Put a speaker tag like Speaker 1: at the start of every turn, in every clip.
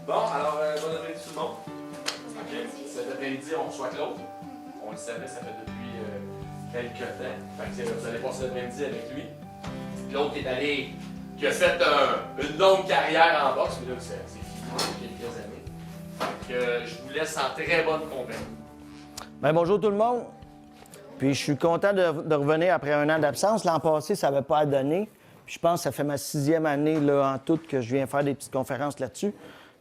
Speaker 1: Bon, alors, bon après-midi tout le monde. OK. Cet après-midi, on reçoit Claude. On le savait, ça fait depuis quelques temps. Fait que vous allez passer l'après-midi avec lui. Claude qui a fait une longue carrière en boxe, mais là, c'est fini depuis quelques années. Fait que je vous laisse en très bonne compagnie.
Speaker 2: Bien, bonjour tout le monde. Puis je suis content de revenir après un an d'absence. L'an passé, ça n'avait pas donné. Puis je pense que ça fait ma 6e année là, en tout que je viens faire des petites conférences là-dessus.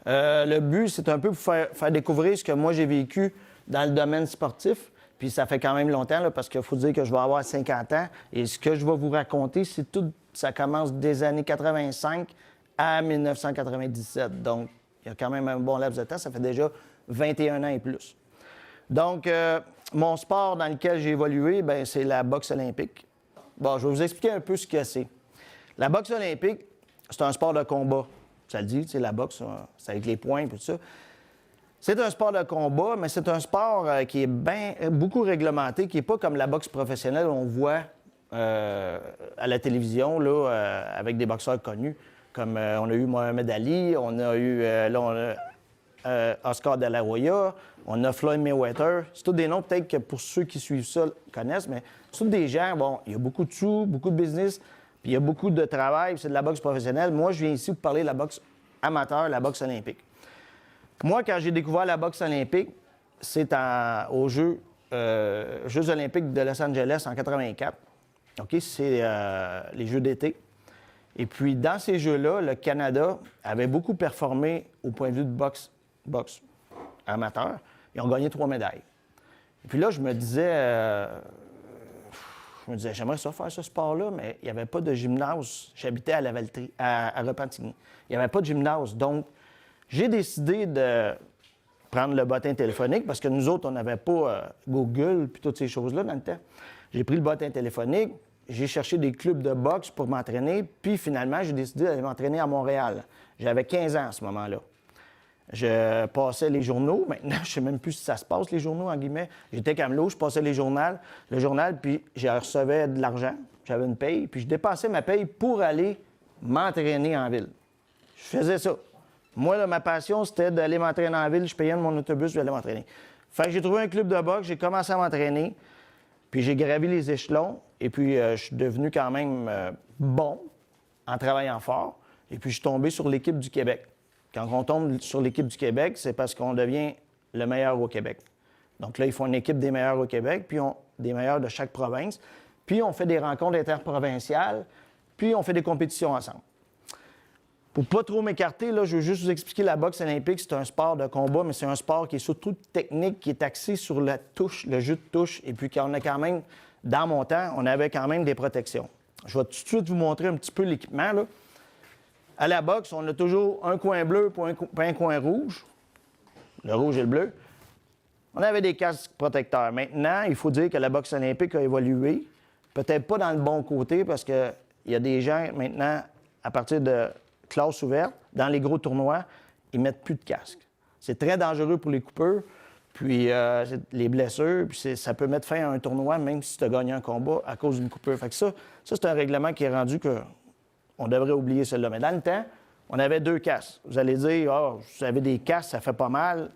Speaker 2: Le but, c'est un peu pour faire découvrir ce que moi j'ai vécu dans le domaine sportif. Puis ça fait quand même longtemps, là, parce qu'il faut dire que je vais avoir 50 ans. Et ce que je vais vous raconter, c'est tout. Ça commence des années 85 à 1997. Donc, il y a quand même un bon laps de temps. Ça fait déjà 21 ans et plus. Donc, mon sport dans lequel j'ai évolué, bien, c'est la boxe olympique. Bon, je vais vous expliquer un peu ce que c'est. La boxe olympique, c'est un sport de combat. Ça le dit, c'est la boxe, c'est avec les poings et tout ça. C'est un sport de combat, mais c'est un sport qui est beaucoup réglementé, qui n'est pas comme la boxe professionnelle on voit à la télévision là, avec des boxeurs connus. Comme on a eu Mohamed Ali, on a eu Oscar de la Hoya, on a Floyd Mayweather. C'est tous des noms peut-être que pour ceux qui suivent ça connaissent, mais c'est tous des gens, bon, il y a beaucoup de sous, beaucoup de business, puis il y a beaucoup de travail, c'est de la boxe professionnelle. Moi, je viens ici pour parler de la boxe amateur, la boxe olympique. Moi, quand j'ai découvert la boxe olympique, c'est aux Jeux olympiques de Los Angeles en 84. OK, c'est les Jeux d'été. Et puis, dans ces Jeux-là, le Canada avait beaucoup performé au point de vue de boxe amateur. Ils ont gagné 3 médailles. Et puis là, je me disais, j'aimerais ça faire ce sport-là, mais il n'y avait pas de gymnase. J'habitais à Lavaltrie, à Repentigny. Il n'y avait pas de gymnase. Donc, j'ai décidé de prendre le bottin téléphonique parce que nous autres, on n'avait pas Google puis toutes ces choses-là dans le temps. J'ai pris le bottin téléphonique, j'ai cherché des clubs de boxe pour m'entraîner, puis finalement, j'ai décidé d'aller m'entraîner à Montréal. J'avais 15 ans à ce moment-là. Je passais les journaux. Maintenant, je ne sais même plus si ça se passe, les journaux, en guillemets. J'étais camelot, je passais le journal, puis je recevais de l'argent. J'avais une paye, puis je dépensais ma paye pour aller m'entraîner en ville. Je faisais ça. Moi, là, ma passion, c'était d'aller m'entraîner en ville. Je payais mon autobus, je allais m'entraîner. Fait que j'ai trouvé un club de boxe, j'ai commencé à m'entraîner, puis j'ai gravi les échelons, et puis je suis devenu quand même bon en travaillant fort, et puis je suis tombé sur l'équipe du Québec. Quand on tombe sur l'équipe du Québec, c'est parce qu'on devient le meilleur au Québec. Donc là, ils font une équipe des meilleurs au Québec, puis des meilleurs de chaque province, puis on fait des rencontres interprovinciales, puis on fait des compétitions ensemble. Pour pas trop m'écarter, là, je veux juste vous expliquer la boxe olympique, c'est un sport de combat, mais c'est un sport qui est surtout technique, qui est axé sur la touche, le jeu de touche, et puis qu'on a quand même, dans mon temps, on avait quand même des protections. Je vais tout de suite vous montrer un petit peu l'équipement, là. À la boxe, on a toujours un coin bleu pour un coin rouge, le rouge et le bleu. On avait des casques protecteurs. Maintenant, il faut dire que la boxe olympique a évolué, peut-être pas dans le bon côté, parce qu'il y a des gens maintenant, à partir de classe ouverte, dans les gros tournois, ils ne mettent plus de casque. C'est très dangereux pour les coupeurs, puis les blessures, puis ça peut mettre fin à un tournoi, même si tu as gagné un combat à cause d'une coupure. Fait que ça c'est un règlement qui est rendu qu'on devrait oublier celle-là. Mais dans le temps, on avait 2 casques. Vous allez dire, vous avez des casques, ça fait pas mal.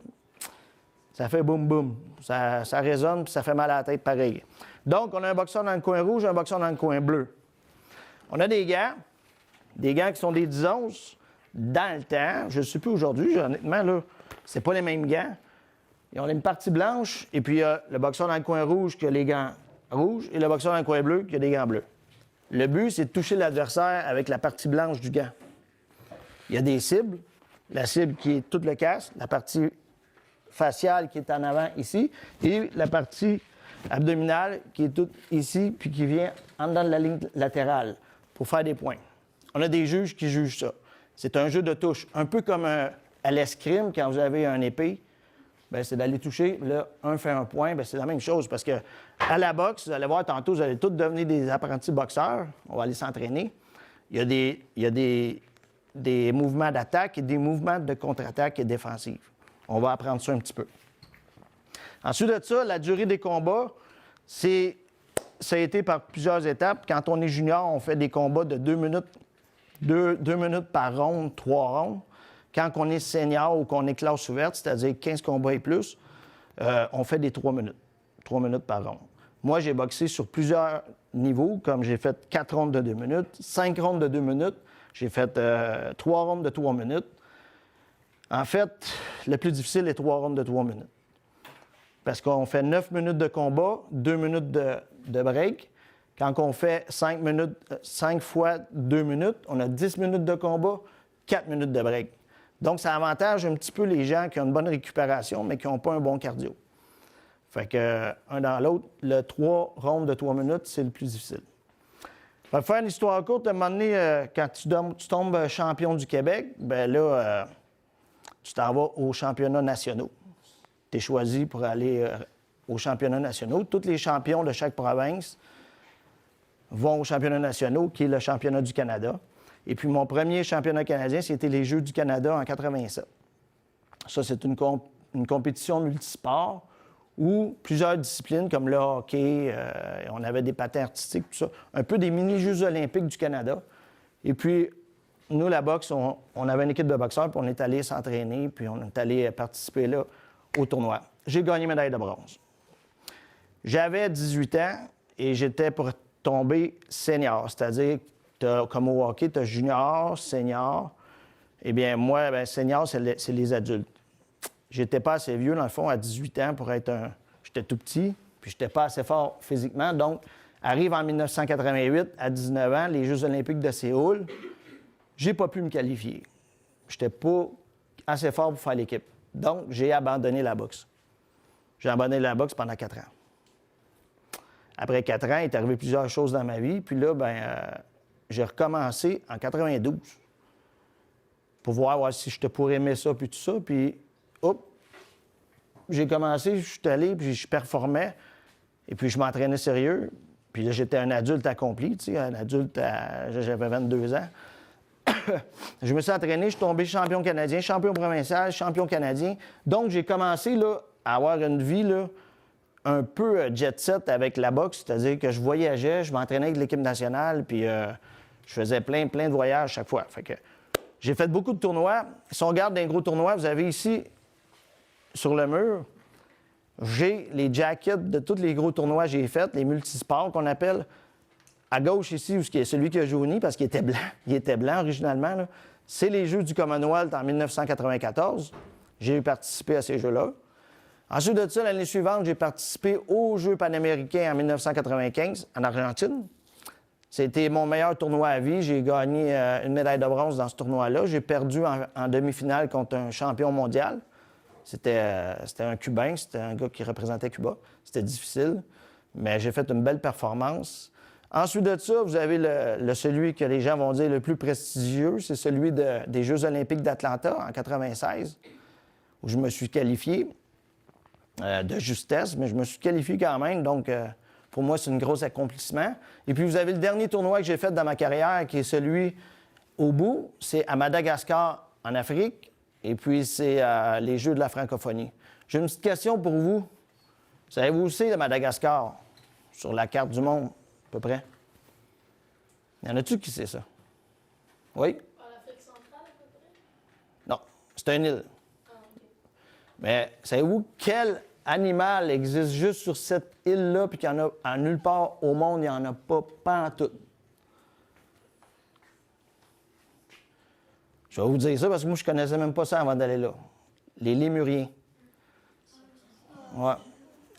Speaker 2: Ça fait boum boum. Ça résonne, puis ça fait mal à la tête pareil. Donc, on a un boxeur dans le coin rouge, un boxeur dans le coin bleu. On a des gants qui sont des 10 onces. Dans le temps, je ne sais plus aujourd'hui, honnêtement, là, c'est pas les mêmes gants. Ils ont une partie blanche, et puis il y a le boxeur dans le coin rouge qui a les gants rouges, et le boxeur dans le coin bleu qui a des gants bleus. Le but, c'est de toucher l'adversaire avec la partie blanche du gant. Il y a des cibles. La cible qui est tout le casque, la partie faciale qui est en avant ici, et la partie abdominale qui est toute ici, puis qui vient en dedans de la ligne latérale pour faire des points. On a des juges qui jugent ça. C'est un jeu de touche, un peu comme à l'escrime, quand vous avez un épée, bien, c'est d'aller toucher. Là, un fait un point, bien, c'est la même chose. Parce que à la boxe, vous allez voir tantôt, vous allez tous devenir des apprentis boxeurs. On va aller s'entraîner. Il y a des mouvements d'attaque et des mouvements de contre-attaque et défensive. On va apprendre ça un petit peu. Ensuite de ça, la durée des combats, ça a été par plusieurs étapes. Quand on est junior, on fait des combats de 2 minutes 2 minutes par ronde, 3 rondes. Quand on est senior ou qu'on est classe ouverte, c'est-à-dire 15 combats et plus, on fait des 3 minutes. 3 minutes par ronde. Moi, j'ai boxé sur plusieurs niveaux, comme j'ai fait 4 rondes de 2 minutes, 5 rondes de 2 minutes, j'ai fait 3 rondes de 3 minutes. En fait, le plus difficile est 3 rondes de 3 minutes. Parce qu'on fait 9 minutes de combat, 2 minutes de break. Quand on fait 5 fois 2 minutes, on a 10 minutes de combat, 4 minutes de break. Donc, ça avantage un petit peu les gens qui ont une bonne récupération, mais qui n'ont pas un bon cardio. Fait que, un dans l'autre, le 3 rondes de 3 minutes, c'est le plus difficile. Pour faire une histoire courte, à un moment donné, quand tu tombes champion du Québec, bien là, tu t'en vas aux championnats nationaux. Tu es choisi pour aller aux championnats nationaux. Tous les champions de chaque province vont aux championnats nationaux, qui est le championnat du Canada. Et puis, mon premier championnat canadien, c'était les Jeux du Canada en 87. Ça, c'est une compétition multisport où plusieurs disciplines, comme le hockey, on avait des patins artistiques, tout ça, un peu des mini-Jeux olympiques du Canada. Et puis, nous, la boxe, on avait une équipe de boxeurs, puis on est allé s'entraîner, puis on est allé participer là au tournoi. J'ai gagné médaille de bronze. J'avais 18 ans et j'étais pour tomber senior, c'est-à-dire, comme au hockey, tu as junior, senior. Eh bien, moi, bien, senior, c'est les adultes. J'étais pas assez vieux, dans le fond, à 18 ans pour être un... J'étais tout petit, puis j'étais pas assez fort physiquement. Donc, arrive en 1988, à 19 ans, les Jeux olympiques de Séoul, j'ai pas pu me qualifier. J'étais pas assez fort pour faire l'équipe. Donc, j'ai abandonné la boxe. J'ai abandonné la boxe pendant 4 ans. Après 4 ans, il est arrivé plusieurs choses dans ma vie. Puis là, j'ai recommencé en 92 pour voir si je pourrais aimer ça, puis tout ça. Puis, hop, j'ai commencé, je suis allé, puis je performais. Et puis, je m'entraînais sérieux. Puis là, j'étais un adulte accompli, tu sais, un adulte, j'avais 22 ans. Je me suis entraîné, je suis tombé champion canadien, champion provincial, champion canadien. Donc, j'ai commencé là, à avoir une vie là, un peu jet-set avec la boxe, c'est-à-dire que je voyageais, je m'entraînais avec l'équipe nationale, puis je faisais plein de voyages chaque fois. Fait que j'ai fait beaucoup de tournois. Si on regarde d'un gros tournoi, vous avez ici, sur le mur, j'ai les jackets de tous les gros tournois que j'ai faits, les multisports qu'on appelle. À gauche ici, où c'est celui qui a jauni, parce qu'il était blanc, il était blanc originalement, là, c'est les Jeux du Commonwealth en 1994. J'ai participé à ces Jeux-là. Ensuite de ça, l'année suivante, j'ai participé aux Jeux panaméricains en 1995 en Argentine. C'était mon meilleur tournoi à vie. J'ai gagné une médaille de bronze dans ce tournoi-là. J'ai perdu en demi-finale contre un champion mondial. C'était un Cubain, c'était un gars qui représentait Cuba. C'était difficile, mais j'ai fait une belle performance. Ensuite de ça, vous avez celui que les gens vont dire le plus prestigieux, c'est celui des Jeux olympiques d'Atlanta en 1996, où je me suis qualifié de justesse, mais je me suis qualifié quand même, donc pour moi, c'est un gros accomplissement. Et puis, vous avez le dernier tournoi que j'ai fait dans ma carrière, qui est celui au bout, c'est à Madagascar, en Afrique, et puis c'est les Jeux de la francophonie. J'ai une petite question pour vous. Savez-vous où c'est, Madagascar, sur la carte du monde? À peu près. Y en a-tu qui sait ça? Oui?
Speaker 3: En Afrique centrale, à peu près?
Speaker 2: Non, c'est une île.
Speaker 3: Ah, OK.
Speaker 2: Mais savez-vous quel animal existe juste sur cette île-là, puis qu'il n'y en a en nulle part au monde, il n'y en a pas en tout? Je vais vous dire ça parce que moi, je ne connaissais même pas ça avant d'aller là. Les lémuriens. Ouais.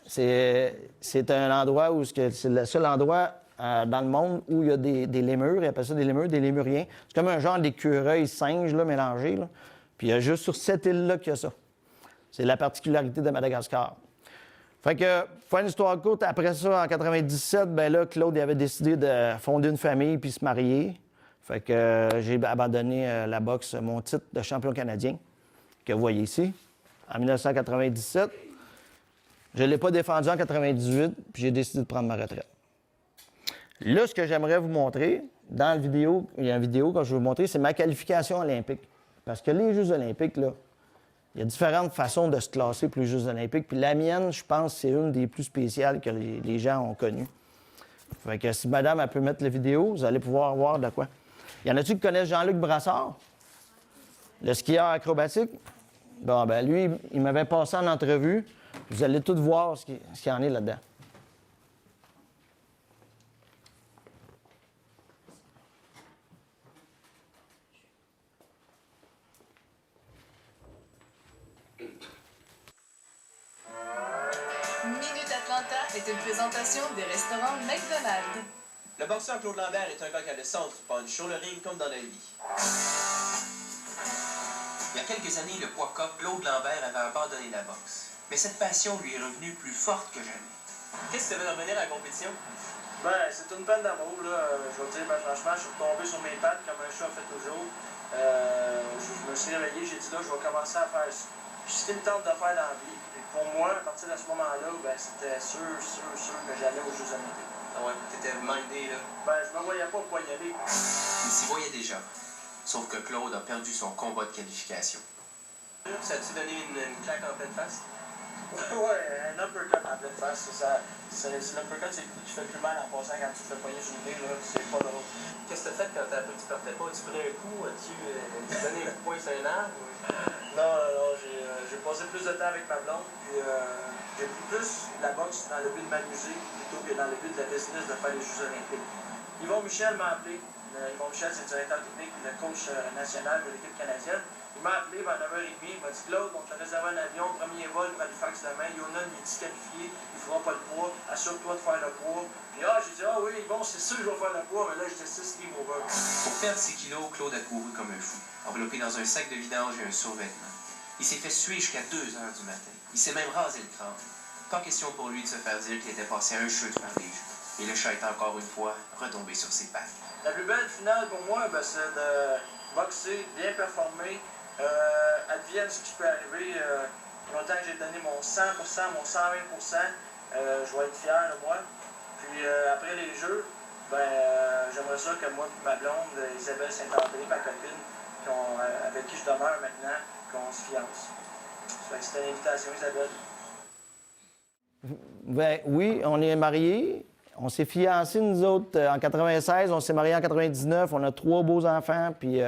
Speaker 2: C'est un endroit où c'est le seul endroit dans le monde où il y a des lémures. Ils appellent ça des lémures, des lémuriens. C'est comme un genre d'écureuil singe là, mélangé. Là. Puis il y a juste sur cette île-là qu'il y a ça. C'est la particularité de Madagascar. Fait que, pour faire une histoire courte, après ça, en 97, ben là, Claude il avait décidé de fonder une famille puis se marier. Fait que j'ai abandonné la boxe, mon titre de champion canadien, que vous voyez ici, en 1997. Je ne l'ai pas défendu en 98, puis j'ai décidé de prendre ma retraite. Là, ce que j'aimerais vous montrer, dans la vidéo, il y a une vidéo que je vais vous montrer, c'est ma qualification olympique. Parce que les Jeux olympiques, là, il y a différentes façons de se classer pour les Jeux olympiques. Puis la mienne, je pense, c'est une des plus spéciales que les gens ont connues. Fait que si madame, elle peut mettre la vidéo, vous allez pouvoir voir de quoi. Y en a-tu qui connaissent Jean-Luc Brassard? Le skieur acrobatique? Bon, ben lui, il m'avait passé en entrevue. Vous allez tout voir ce qu'il y en est là-dedans.
Speaker 4: Minute Atlanta est une présentation des restaurants McDonald's.
Speaker 5: Le boxeur Claude Lambert est un gars qui a le sens du punch sur le ring comme dans la vie. Il y a quelques années, le poids cop, Claude Lambert avait abandonné la boxe. Mais cette passion lui est revenue plus forte que jamais. Qu'est-ce que tu veux revenir à la compétition?
Speaker 6: Ben, c'est une peine d'amour, là. Je vais te dire, ben, franchement, je suis retombé sur mes pattes comme un chat fait toujours. Je me suis réveillé, j'ai dit là, je vais commencer à faire ce qui me tente de faire dans la vie. Et pour moi, à partir de ce moment-là, ben, c'était sûr que j'allais aux Jeux Olympiques.
Speaker 5: Ah ouais, t'étais mindé, là.
Speaker 6: Ben, je me voyais pas pour y aller.
Speaker 5: Il s'y voyait déjà. Sauf que Claude a perdu son combat de qualification. Ça a-tu donné une claque en pleine face?
Speaker 6: Ouais, un uppercut en pleine face. L'uppercut, c'est le coup qui fait le plus mal en passant quand tu te fais pogner sur le nez, là. C'est pas drôle.
Speaker 5: Qu'est-ce que t'as fait quand t'as appris que tu partais pas? Tu prenais un coup? As-tu donné un coup de poing sur un arbre?
Speaker 6: Non, j'ai passé plus de temps avec ma blonde, puis j'ai pris plus la boxe dans le but de m'amuser plutôt que dans le but de la business de faire les Jeux Olympiques. Yvon Michel m'a appelé. Yvon Michel, c'est le directeur technique et le coach national de l'équipe canadienne. Il m'a appelé vers 9h30. Il m'a dit Claude, on t'a réservé un avion, premier vol pour Halifax demain. Yonan, il est disqualifié, il ne fera pas le poids. Assure-toi de faire le poids. Puis j'ai dit oui, bon, c'est sûr que je vais faire le poids, mais là, j'étais 6 livres over.
Speaker 5: Pour perdre 6 kilos, Claude a couru comme un fou, enveloppé dans un sac de vidange et un survêtement. Il s'est fait suer jusqu'à 2h du matin. Il s'est même rasé le crâne. Pas question pour lui de se faire dire qu'il était passé à un cheveu de faire des jeux. Et le chat est encore une fois retombé sur ses pattes.
Speaker 6: La plus belle finale pour moi, ben, c'est de boxer, bien performer. Advienne ce qui peut arriver. Longtemps que j'ai donné mon 100%, mon 120%, je vais être fier de moi. Puis après les Jeux, j'aimerais ça que moi et ma blonde, Isabelle Saint-André, ma copine, avec qui je demeure maintenant, qu'on se fiance. C'était une invitation, Isabelle.
Speaker 2: Ben, oui, on est mariés. On s'est fiancés, nous autres, en 96. On s'est mariés en 99. On a 3 beaux enfants. Puis,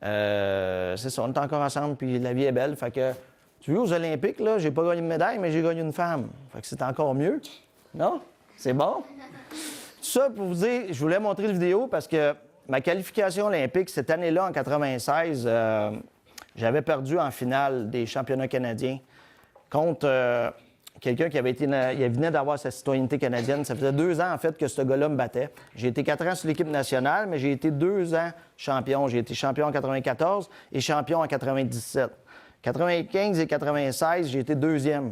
Speaker 2: c'est ça, on est encore ensemble. Puis, la vie est belle. Fait que, tu vois, aux Olympiques, là, j'ai pas gagné de médaille, mais j'ai gagné une femme. Fait que c'est encore mieux. Non? C'est bon? Tout ça pour vous dire, je voulais montrer la vidéo parce que ma qualification olympique, cette année-là, en 96, j'avais perdu en finale des championnats canadiens contre quelqu'un qui avait été. Il venait d'avoir sa citoyenneté canadienne. Ça faisait 2 ans, en fait, que ce gars-là me battait. J'ai été 4 ans sur l'équipe nationale, mais j'ai été 2 ans champion. J'ai été champion en 94 et champion en 97. 95 et 96, j'ai été 2e.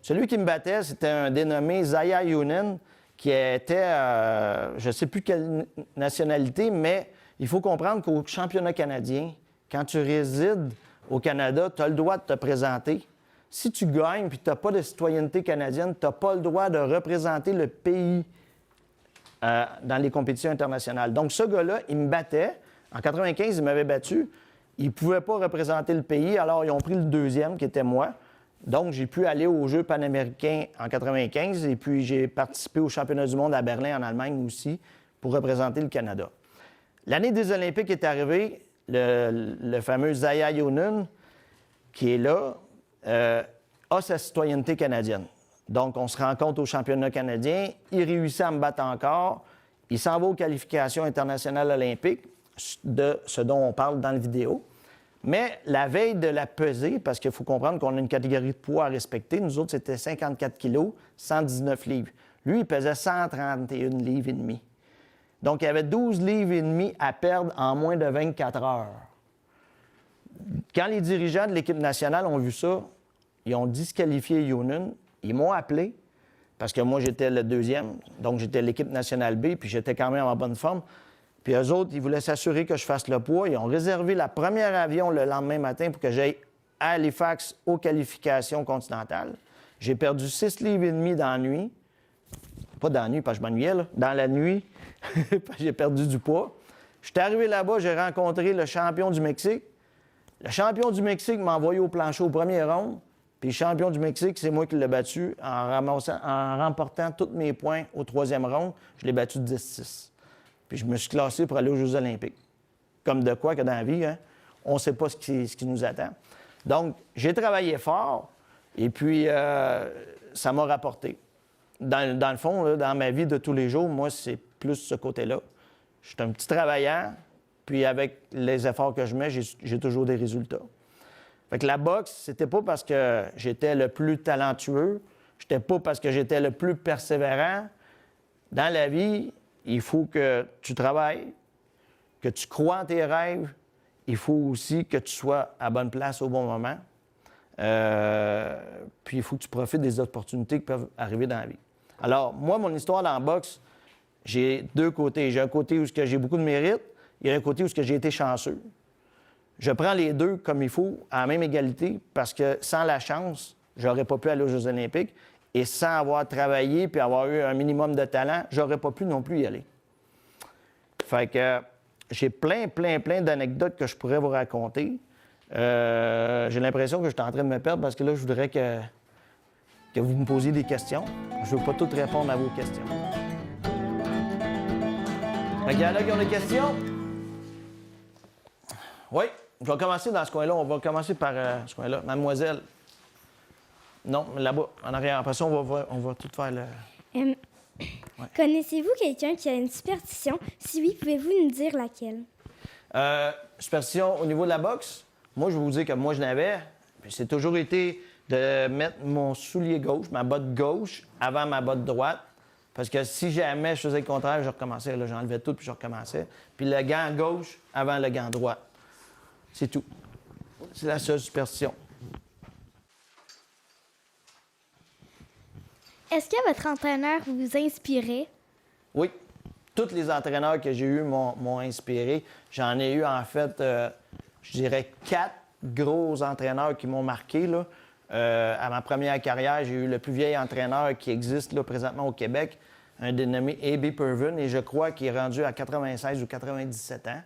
Speaker 2: Celui qui me battait, c'était un dénommé Zaya Younen, qui était, je ne sais plus quelle nationalité, mais il faut comprendre qu'au championnat canadien, quand tu résides au Canada, tu as le droit de te présenter. Si tu gagnes et tu n'as pas de citoyenneté canadienne, tu n'as pas le droit de représenter le pays dans les compétitions internationales. Donc, ce gars-là, il me battait. En 95, il m'avait battu. Il ne pouvait pas représenter le pays, alors ils ont pris le 2e, qui était moi. Donc, j'ai pu aller aux Jeux panaméricains en 95 et puis j'ai participé aux championnats du monde à Berlin, en Allemagne aussi, pour représenter le Canada. L'année des Olympiques est arrivée, le fameux Zaya Younen, qui est là, a sa citoyenneté canadienne. Donc, on se rencontre au championnat canadien, il réussit à me battre encore, il s'en va aux qualifications internationales olympiques, de ce dont on parle dans la vidéo. Mais la veille de la pesée, parce qu'il faut comprendre qu'on a une catégorie de poids à respecter, nous autres, c'était 54 kilos, 119 livres. Lui, il pesait 131 livres et demi. Donc, il y avait 12 livres et demi à perdre en moins de 24 heures. Quand les dirigeants de l'équipe nationale ont vu ça, ils ont disqualifié Younen. Ils m'ont appelé, parce que moi, j'étais le 2e, donc j'étais l'équipe nationale B, puis j'étais quand même en bonne forme. Puis eux autres, ils voulaient s'assurer que je fasse le poids. Ils ont réservé la première avion le lendemain matin pour que j'aille à Halifax aux qualifications continentales. J'ai perdu 6 livres et demi dans la nuit. Pas dans la nuit, parce que je m'ennuyais, là. Dans la nuit, j'ai perdu du poids. Je suis arrivé là-bas, j'ai rencontré le champion du Mexique. Le champion du Mexique m'a envoyé au plancher au premier round. Puis le champion du Mexique, c'est moi qui l'ai battu en remportant tous mes points au 3e round. Je l'ai battu 10-6. Puis je me suis classé pour aller aux Jeux olympiques. Comme de quoi que dans la vie, hein, on ne sait pas ce qui nous attend. Donc, j'ai travaillé fort et puis ça m'a rapporté. Dans le fond, là, dans ma vie de tous les jours, moi, c'est plus ce côté-là. Je suis un petit travaillant, puis avec les efforts que je mets, j'ai toujours des résultats. Fait que la boxe, c'était pas parce que j'étais le plus talentueux, c'était pas parce que j'étais le plus persévérant. Dans la vie, il faut que tu travailles, que tu crois en tes rêves. Il faut aussi que tu sois à bonne place au bon moment. Puis il faut que tu profites des opportunités qui peuvent arriver dans la vie. Alors, moi, mon histoire dans la boxe, j'ai deux côtés. J'ai un côté où j'ai beaucoup de mérite, il y a un côté où j'ai été chanceux. Je prends les deux comme il faut, à la même égalité, parce que sans la chance, j'aurais pas pu aller aux Jeux olympiques. Et sans avoir travaillé puis avoir eu un minimum de talent, j'aurais pas pu non plus y aller. Fait que j'ai plein d'anecdotes que je pourrais vous raconter. J'ai l'impression que je suis en train de me perdre parce que là, je voudrais que vous me posiez des questions. Je ne veux pas toutes répondre à vos questions. Fait qu'il y en a qui ont des questions? Oui, je vais commencer dans ce coin-là. On va commencer par ce coin-là. Mademoiselle. Non, là-bas, en arrière. Après ça, on va tout faire le...
Speaker 7: Connaissez-vous quelqu'un qui a une superstition? Si oui, pouvez-vous nous dire laquelle?
Speaker 2: Superstition au niveau de la boxe? Moi, je vais vous dire que moi, je n'avais. Puis c'est toujours été de mettre mon soulier gauche, ma botte gauche, avant ma botte droite. Parce que si jamais je faisais le contraire, je recommençais. Là, j'enlevais tout, puis je recommençais. Puis le gant gauche avant le gant droit. C'est tout. C'est la seule superstition.
Speaker 7: Est-ce que votre entraîneur vous inspirait?
Speaker 2: Oui. Tous les entraîneurs que j'ai eus m'ont inspiré. J'en ai eu, en fait, je dirais 4 gros entraîneurs qui m'ont marqué. Là. À ma première carrière, j'ai eu le plus vieil entraîneur qui existe là, présentement au Québec, un dénommé A.B. Pervin, et je crois qu'il est rendu à 96 ou 97 ans.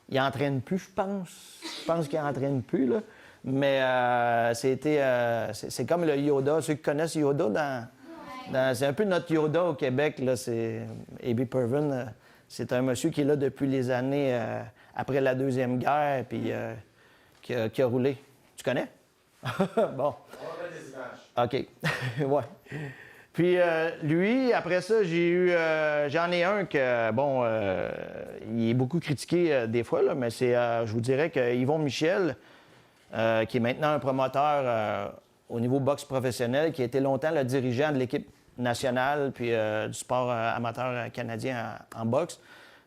Speaker 2: Il n'entraîne plus, je pense. Je pense qu'il n'entraîne plus, là. Mais c'est comme le Yoda. Ceux qui connaissent Yoda, c'est un peu notre Yoda au Québec, là. C'est A.B. Pervin. C'est un monsieur qui est là depuis les années après la Deuxième Guerre, puis qui a roulé. Tu connais? Bon.
Speaker 1: On va mettre des images.
Speaker 2: OK. Ouais. Puis lui, après ça, j'en ai un que, bon, il est beaucoup critiqué des fois, là, mais c'est, je vous dirais que Yvon Michel, qui est maintenant un promoteur au niveau boxe professionnel, qui a été longtemps le dirigeant de l'équipe nationale puis du sport amateur canadien en boxe,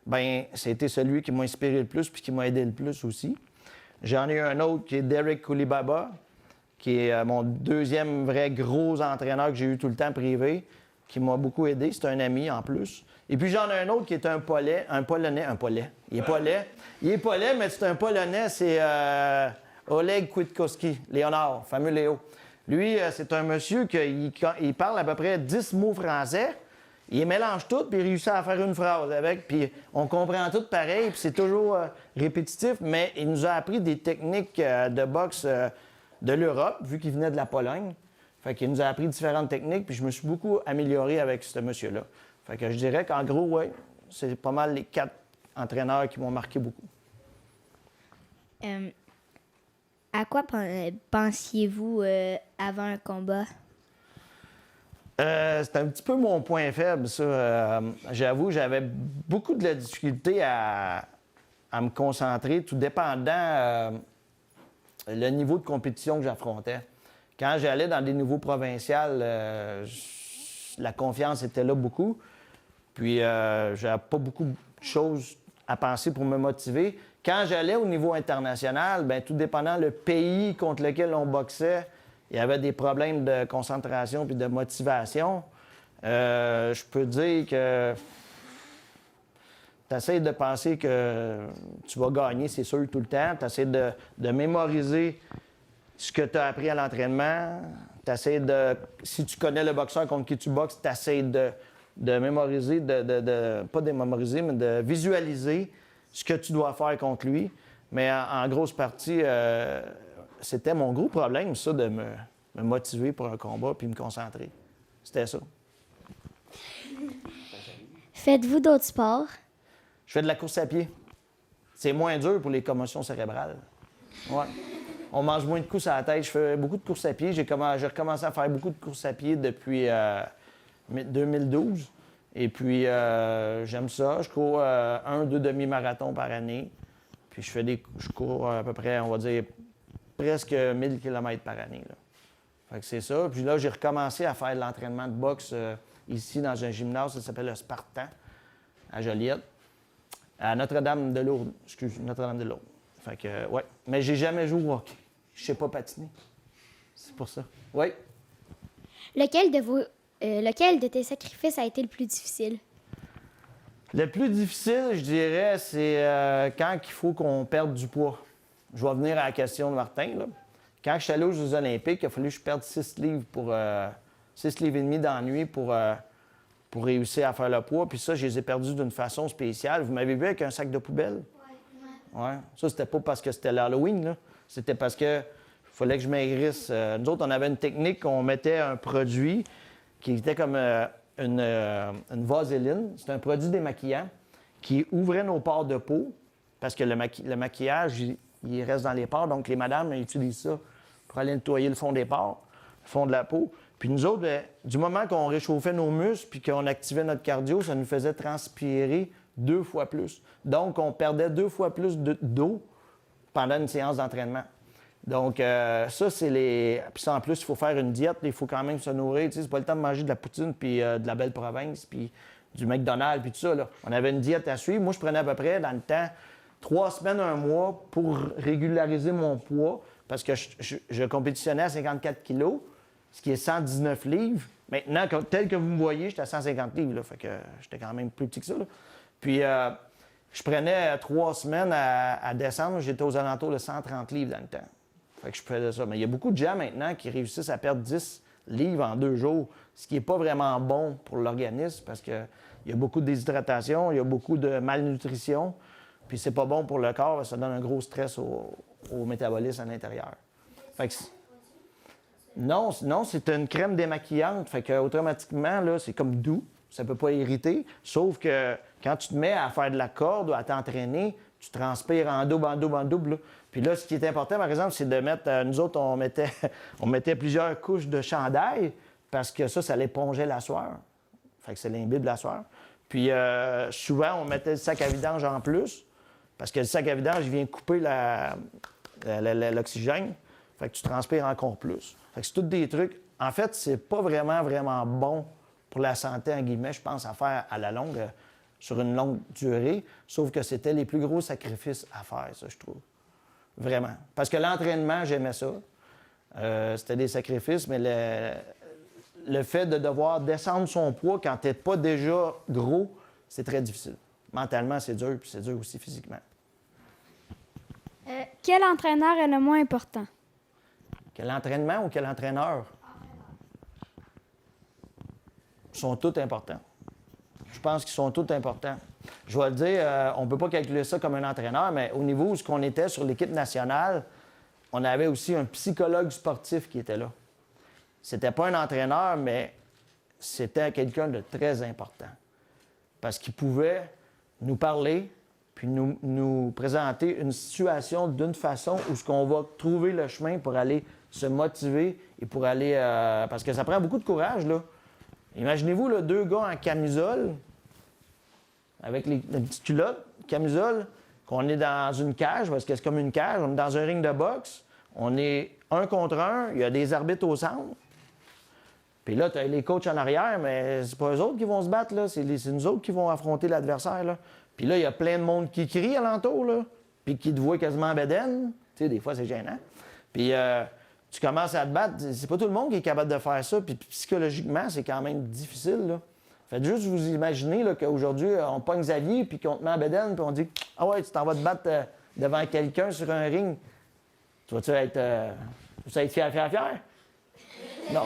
Speaker 2: bien, c'était celui qui m'a inspiré le plus puis qui m'a aidé le plus aussi. J'en ai un autre qui est Derek Koulibaba, qui est mon deuxième vrai gros entraîneur que j'ai eu tout le temps privé, qui m'a beaucoup aidé. C'est un ami en plus. Et puis j'en ai un autre qui est un Polonais. Il est polais, mais c'est un Polonais, c'est Oleg Kwiatkowski, Léonard, fameux Léo. Lui, c'est un monsieur qui parle à peu près 10 mots français. Il mélange tout, puis il réussit à faire une phrase avec, puis on comprend tout pareil, puis c'est toujours répétitif, mais il nous a appris des techniques de boxe de l'Europe, vu qu'il venait de la Pologne. Fait qu'il nous a appris différentes techniques, puis je me suis beaucoup amélioré avec ce monsieur-là. Fait que je dirais qu'en gros, oui, c'est pas mal les 4 entraîneurs qui m'ont marqué beaucoup.
Speaker 7: À quoi pensiez-vous avant un combat?
Speaker 2: C'est un petit peu mon point faible, ça. J'avoue, j'avais beaucoup de la difficulté à me concentrer, tout dépendant le niveau de compétition que j'affrontais. Quand j'allais dans des niveaux provinciaux, la confiance était là beaucoup. Puis, j'avais pas beaucoup de choses à penser pour me motiver. Quand j'allais au niveau international, bien, tout dépendant le pays contre lequel on boxait, il y avait des problèmes de concentration puis de motivation. Je peux dire que tu essaies de penser que tu vas gagner, c'est sûr, tout le temps. Tu essaies de mémoriser ce que tu as appris à l'entraînement. Si tu connais le boxeur contre qui tu boxes, tu essaies de mémoriser, pas de mémoriser, mais de visualiser ce que tu dois faire contre lui. Mais en grosse partie, c'était mon gros problème, ça, de me motiver pour un combat puis me concentrer. C'était ça.
Speaker 7: Faites-vous d'autres sports?
Speaker 2: fais de la course à pied. C'est moins dur pour les commotions cérébrales. Ouais. On mange moins de coups à la tête. Je fais beaucoup de courses à pied. J'ai recommencé à faire beaucoup de courses à pied depuis 2012. Et puis, j'aime ça. Je cours 1-2 demi-marathons par année. Puis, je cours à peu près, on va dire, presque 1000 km par année. Là. Fait que c'est ça. Puis là, j'ai recommencé à faire de l'entraînement de boxe ici dans un gymnase. Ça s'appelle le Spartan, à Joliette. À Notre-Dame-de-Lourdes. Excuse, Notre-Dame-de-Lourdes. Fait que, ouais. Mais j'ai jamais joué au hockey. Je sais pas patiner. C'est pour ça. Oui.
Speaker 7: Lequel de tes sacrifices a été le plus difficile?
Speaker 2: Le plus difficile, je dirais, c'est quand il faut qu'on perde du poids. Je vais venir à la question de Martin, là. Quand je suis allé aux Jeux olympiques, il a fallu que je perde 6 livres pour 6 livres et demi d'ennui pour réussir à faire le poids. Puis ça, je les ai perdus d'une façon spéciale. Vous m'avez vu avec un sac de poubelle? Oui. Ouais. Ça, c'était pas parce que c'était l'Halloween, là. C'était parce que fallait que je maigrisse. Nous autres, on avait une technique, on mettait un produit qui était comme une vaseline. C'est un produit démaquillant qui ouvrait nos pores de peau parce que le maquillage, il reste dans les pores. Donc, les madames utilisent ça pour aller nettoyer le fond des pores, le fond de la peau. Puis nous autres, du moment qu'on réchauffait nos muscles puis qu'on activait notre cardio, ça nous faisait transpirer 2 fois plus. Donc, on perdait 2 fois plus d'eau pendant une séance d'entraînement. Donc, ça, c'est les... Puis ça, en plus, il faut faire une diète, il faut quand même se nourrir. Tu sais, c'est pas le temps de manger de la poutine puis de la belle province puis du McDonald's puis tout ça, là. On avait une diète à suivre. Moi, je prenais à peu près, dans le temps, 3 semaines, 1 mois pour régulariser mon poids parce que je compétitionnais à 54 kilos, ce qui est 119 livres. Maintenant, tel que vous me voyez, j'étais à 150 livres, là, fait que j'étais quand même plus petit que ça, là. Puis, je prenais 3 semaines à descendre. J'étais aux alentours de 130 livres dans le temps. Fait que je faisais ça. Mais il y a beaucoup de gens maintenant qui réussissent à perdre 10 livres en 2 jours, ce qui n'est pas vraiment bon pour l'organisme parce qu'il y a beaucoup de déshydratation, il y a beaucoup de malnutrition, puis c'est pas bon pour le corps, ça donne un gros stress au métabolisme à l'intérieur. Fait que non, c'est une crème démaquillante, fait que automatiquement, là, c'est comme doux, ça peut pas irriter, sauf que quand tu te mets à faire de la corde ou à t'entraîner, tu transpires en double, là. Puis là, ce qui est important, par exemple, c'est de mettre... nous autres, on mettait plusieurs couches de chandail parce que ça l'épongeait la sueur. Fait que ça l'imbibe la sueur. Puis souvent, on mettait le sac à vidange en plus parce que le sac à vidange, il vient couper l'oxygène. Fait que tu transpires encore plus. Fait que c'est tous des trucs... En fait, c'est pas vraiment bon pour la santé, en guillemets, je pense, à faire à la longue, sur une longue durée. Sauf que c'était les plus gros sacrifices à faire, ça, je trouve. Vraiment. Parce que l'entraînement, j'aimais ça. C'était des sacrifices, mais le fait de devoir descendre son poids quand tu n'es pas déjà gros, c'est très difficile. Mentalement, c'est dur, puis c'est dur aussi physiquement.
Speaker 7: Quel entraîneur est le moins important?
Speaker 2: Quel entraînement ou quel entraîneur? Ils sont tous importants. Je pense qu'ils sont tous importants. Je vais le dire, on ne peut pas calculer ça comme un entraîneur, mais au niveau où on était sur l'équipe nationale, on avait aussi un psychologue sportif qui était là. C'était pas un entraîneur, mais c'était quelqu'un de très important. Parce qu'il pouvait nous parler, puis nous présenter une situation d'une façon où ce qu'on va trouver le chemin pour aller se motiver et pour aller... parce que ça prend beaucoup de courage, là. Imaginez-vous, là, 2 gars en camisole, avec les petites culottes, camisole, qu'on est dans une cage, parce que c'est comme une cage, on est dans un ring de boxe, on est 1 contre 1, il y a des arbitres au centre. Puis là, tu as les coachs en arrière, mais c'est pas eux autres qui vont se battre, là, c'est nous autres qui vont affronter l'adversaire, là. Puis là, il y a plein de monde qui crie alentour, là, puis qui te voit quasiment en bédaine. Tu sais, des fois, c'est gênant. Puis tu commences à te battre, c'est pas tout le monde qui est capable de faire ça, puis psychologiquement, c'est quand même difficile, là. Faites juste vous imaginer là, qu'aujourd'hui, on pogne Xavier, puis qu'on te met en bédaine, puis on dit « Ah ouais, tu t'en vas te battre devant quelqu'un sur un ring. » Tu vas-tu être fier? Non.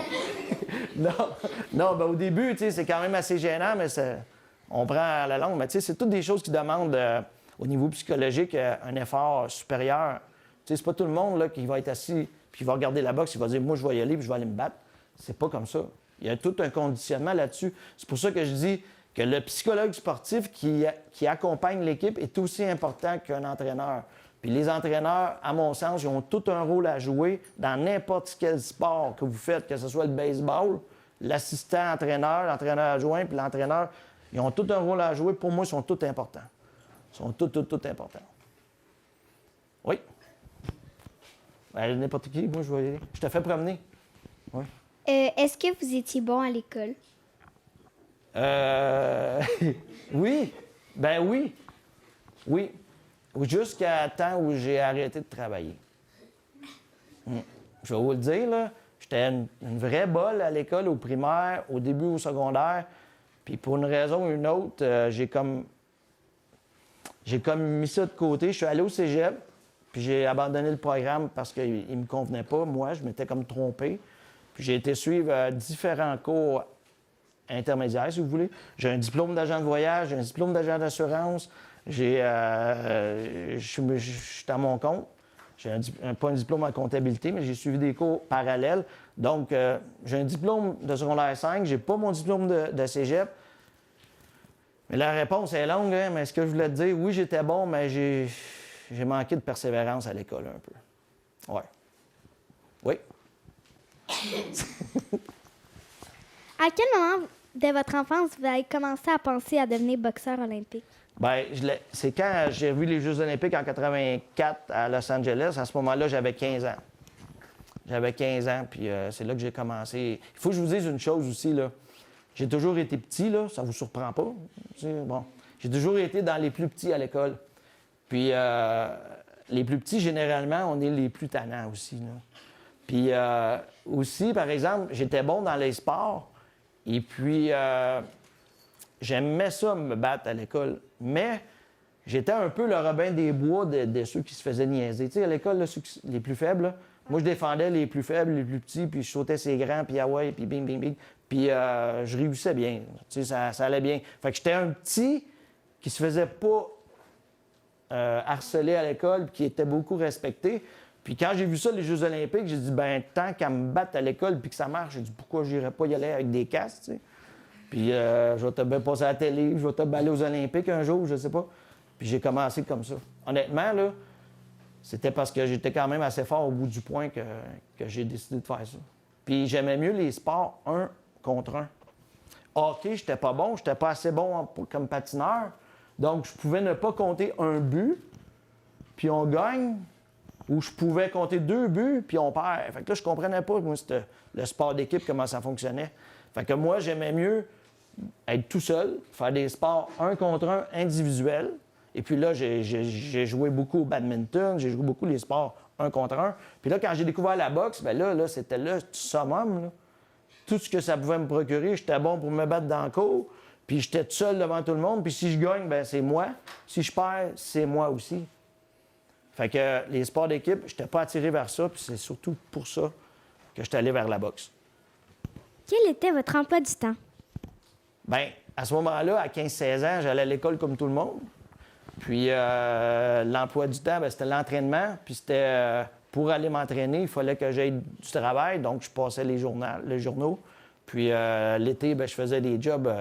Speaker 2: Non, ben au début, tu sais, c'est quand même assez gênant, mais on prend à la longue. Mais tu sais, c'est toutes des choses qui demandent, au niveau psychologique, un effort supérieur. Tu sais, c'est pas tout le monde là, qui va être assis, puis qui va regarder la boxe, il va dire « Moi, je vais y aller, puis je vais aller me battre. » C'est pas comme ça. Il y a tout un conditionnement là-dessus. C'est pour ça que je dis que le psychologue sportif qui accompagne l'équipe est aussi important qu'un entraîneur. Puis les entraîneurs, à mon sens, ils ont tout un rôle à jouer dans n'importe quel sport que vous faites, que ce soit le baseball, l'assistant entraîneur, l'entraîneur adjoint, puis l'entraîneur, ils ont tout un rôle à jouer. Pour moi, ils sont tous importants. Ils sont tous importants. Oui? Ben, n'importe qui, moi, je vais y aller. Je te fais promener. Oui.
Speaker 7: Est-ce que vous étiez bon à l'école?
Speaker 2: Oui. Ben oui. Oui. Jusqu'à temps où j'ai arrêté de travailler. Je vais vous le dire, là, j'étais une vraie bolle à l'école, au primaire, au début au secondaire. Puis pour une raison ou une autre, j'ai comme mis ça de côté. Je suis allé au cégep, puis j'ai abandonné le programme parce qu'il ne me convenait pas. Moi, je m'étais comme trompé. Puis j'ai été suivre différents cours intermédiaires, si vous voulez. J'ai un diplôme d'agent de voyage, j'ai un diplôme d'agent d'assurance. Je suis à mon compte. J'ai pas un diplôme en comptabilité, mais j'ai suivi des cours parallèles. Donc, j'ai un diplôme de secondaire 5, j'ai pas mon diplôme de cégep. Mais la réponse est longue, hein, mais ce que je voulais te dire, oui, j'étais bon, mais j'ai manqué de persévérance à l'école un peu. Ouais. Oui.
Speaker 7: À quel moment de votre enfance vous avez commencé à penser à devenir boxeur olympique?
Speaker 2: Bien, c'est quand j'ai vu les Jeux olympiques en 84 à Los Angeles. À ce moment-là, j'avais 15 ans. J'avais 15 ans, puis c'est là que j'ai commencé. Il faut que je vous dise une chose aussi, là. J'ai toujours été petit, là, ça vous surprend pas. Bon. J'ai toujours été dans les plus petits à l'école. Puis les plus petits, généralement, on est les plus tannants aussi, là. Puis aussi, par exemple, j'étais bon dans les sports. Et puis, j'aimais ça me battre à l'école. Mais j'étais un peu le Robin des Bois de ceux qui se faisaient niaiser. Tu sais, à l'école, là, les plus faibles, là, moi, je défendais les plus faibles, les plus petits, puis je sautais ses grands, puis ah ouais, puis bing, bing, bing. Puis je réussissais bien. Tu sais, ça allait bien. Fait que j'étais un petit qui se faisait pas harceler à l'école, puis qui était beaucoup respecté. Puis quand j'ai vu ça, les Jeux olympiques, j'ai dit, ben tant qu'à me battre à l'école puis que ça marche, j'ai dit, pourquoi je n'irais pas y aller avec des casques, tu sais? Puis je vais te bien passer à la télé, je vais te aller aux Olympiques un jour, je sais pas. Puis j'ai commencé comme ça. Honnêtement, là, c'était parce que j'étais quand même assez fort au bout du point que j'ai décidé de faire ça. Puis j'aimais mieux les sports 1 contre 1. Hockey, j'étais pas bon, j'étais pas assez bon comme patineur. Donc, je pouvais ne pas compter un but, puis on gagne. Ou je pouvais compter 2 buts, puis on perd. Fait que là, je comprenais pas, moi, le sport d'équipe, comment ça fonctionnait. Fait que moi, j'aimais mieux être tout seul, faire des sports 1 contre 1 individuels. Et puis là, j'ai joué beaucoup au badminton, j'ai joué beaucoup les sports 1 contre 1. Puis là, quand j'ai découvert la boxe, bien là, c'était le summum, là. Tout ce que ça pouvait me procurer, j'étais bon pour me battre dans le cours, puis j'étais tout seul devant tout le monde. Puis si je gagne, bien, c'est moi. Si je perds, c'est moi aussi. Fait que les sports d'équipe, je n'étais pas attiré vers ça, puis c'est surtout pour ça que je suis allé vers la boxe.
Speaker 7: Quel était votre emploi du temps?
Speaker 2: Bien, à ce moment-là, à 15-16 ans, j'allais à l'école comme tout le monde. Puis l'emploi du temps, bien, c'était l'entraînement. Puis c'était pour aller m'entraîner, il fallait que j'aie du travail. Donc, je passais les journaux. Puis l'été, bien, je faisais des jobs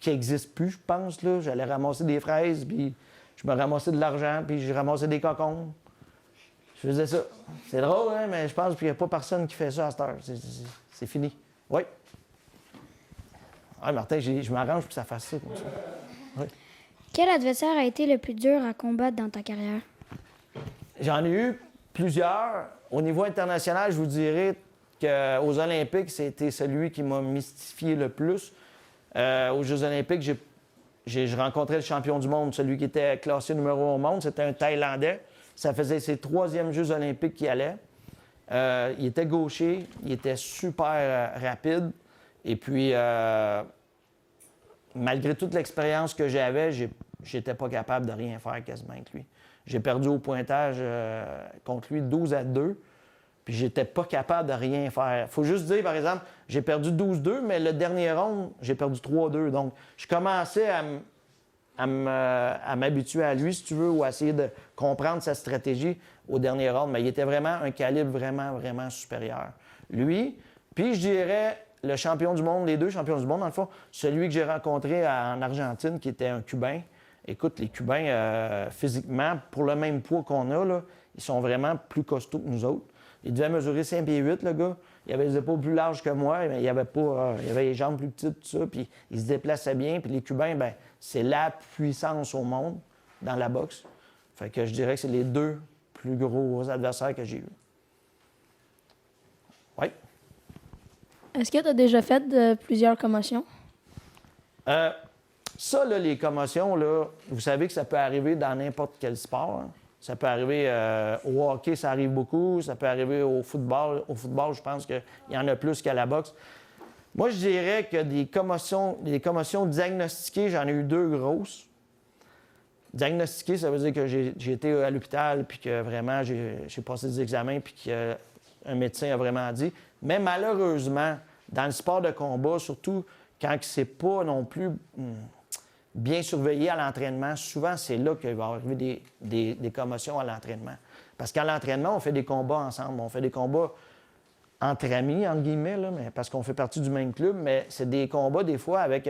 Speaker 2: qui n'existent plus, je pense, là. J'allais ramasser des fraises, puis je me ramassais de l'argent, puis je ramassais des cocons. Je faisais ça. C'est drôle, hein, mais je pense qu'il n'y a pas personne qui fait ça à cette heure. C'est fini. Oui. Ah, Martin, je m'arrange pour que ça fasse ça comme ça. Oui.
Speaker 7: Quel adversaire a été le plus dur à combattre dans ta carrière?
Speaker 2: J'en ai eu plusieurs. Au niveau international, je vous dirais qu'aux Olympiques, c'était celui qui m'a mystifié le plus. Aux Jeux olympiques, j'ai rencontré le champion du monde, celui qui était classé numéro 1 au monde. C'était un Thaïlandais. Ça faisait ses 3e Jeux olympiques qu'il allait. Il était gaucher, il était super rapide. Et puis, malgré toute l'expérience que j'avais, j'étais pas capable de rien faire quasiment avec lui. J'ai perdu au pointage contre lui 12-2. Puis j'étais pas capable de rien faire. Faut juste dire, par exemple, j'ai perdu 12-2, mais le dernier round, j'ai perdu 3-2. Donc, je commençais à m'habituer à lui, si tu veux, ou à essayer de comprendre sa stratégie au dernier round. Mais il était vraiment un calibre vraiment, vraiment supérieur. Lui, puis je dirais, le champion du monde, les 2 champions du monde, dans le fond, celui que j'ai rencontré en Argentine, qui était un Cubain. Écoute, les Cubains, physiquement, pour le même poids qu'on a, là, ils sont vraiment plus costauds que nous autres. Il devait mesurer 5 pieds 8, le gars. Il avait les épaules plus larges que moi, mais il avait les jambes plus petites, tout ça, puis il se déplaçait bien. Puis les Cubains, ben c'est la puissance au monde dans la boxe. Fait que je dirais que c'est les 2 plus gros adversaires que j'ai eus. Oui.
Speaker 8: Est-ce que tu as déjà fait plusieurs commotions?
Speaker 2: Ça, là, les commotions, là, vous savez que ça peut arriver dans n'importe quel sport. Hein. Ça peut arriver au hockey, ça arrive beaucoup. Ça peut arriver au football. Au football, je pense qu'il y en a plus qu'à la boxe. Moi, je dirais que des commotions diagnostiquées, j'en ai eu 2 grosses. Diagnostiquées, ça veut dire que j'ai été à l'hôpital, puis que vraiment, j'ai passé des examens, puis qu'un médecin a vraiment dit. Mais malheureusement, dans le sport de combat, surtout quand c'est pas non plus bien surveillé à l'entraînement, souvent, c'est là qu'il va arriver des commotions à l'entraînement. Parce qu'à l'entraînement, on fait des combats ensemble. On fait des combats entre amis, entre guillemets, là, mais parce qu'on fait partie du même club, mais c'est des combats, des fois, avec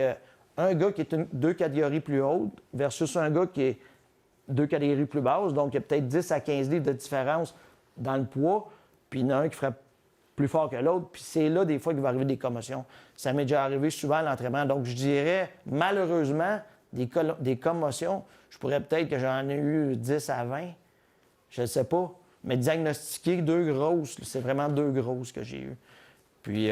Speaker 2: un gars qui est 2 catégories plus hautes versus un gars qui est 2 catégories plus basses. Donc, il y a peut-être 10 à 15 livres de différence dans le poids, puis il y en a un qui frappe plus fort que l'autre, puis c'est là, des fois, qu'il va arriver des commotions. Ça m'est déjà arrivé souvent à l'entraînement. Donc, je dirais, malheureusement, des commotions, je pourrais peut-être que j'en ai eu 10 à 20, je ne sais pas. Mais diagnostiquer 2 grosses, c'est vraiment 2 grosses que j'ai eues. Puis,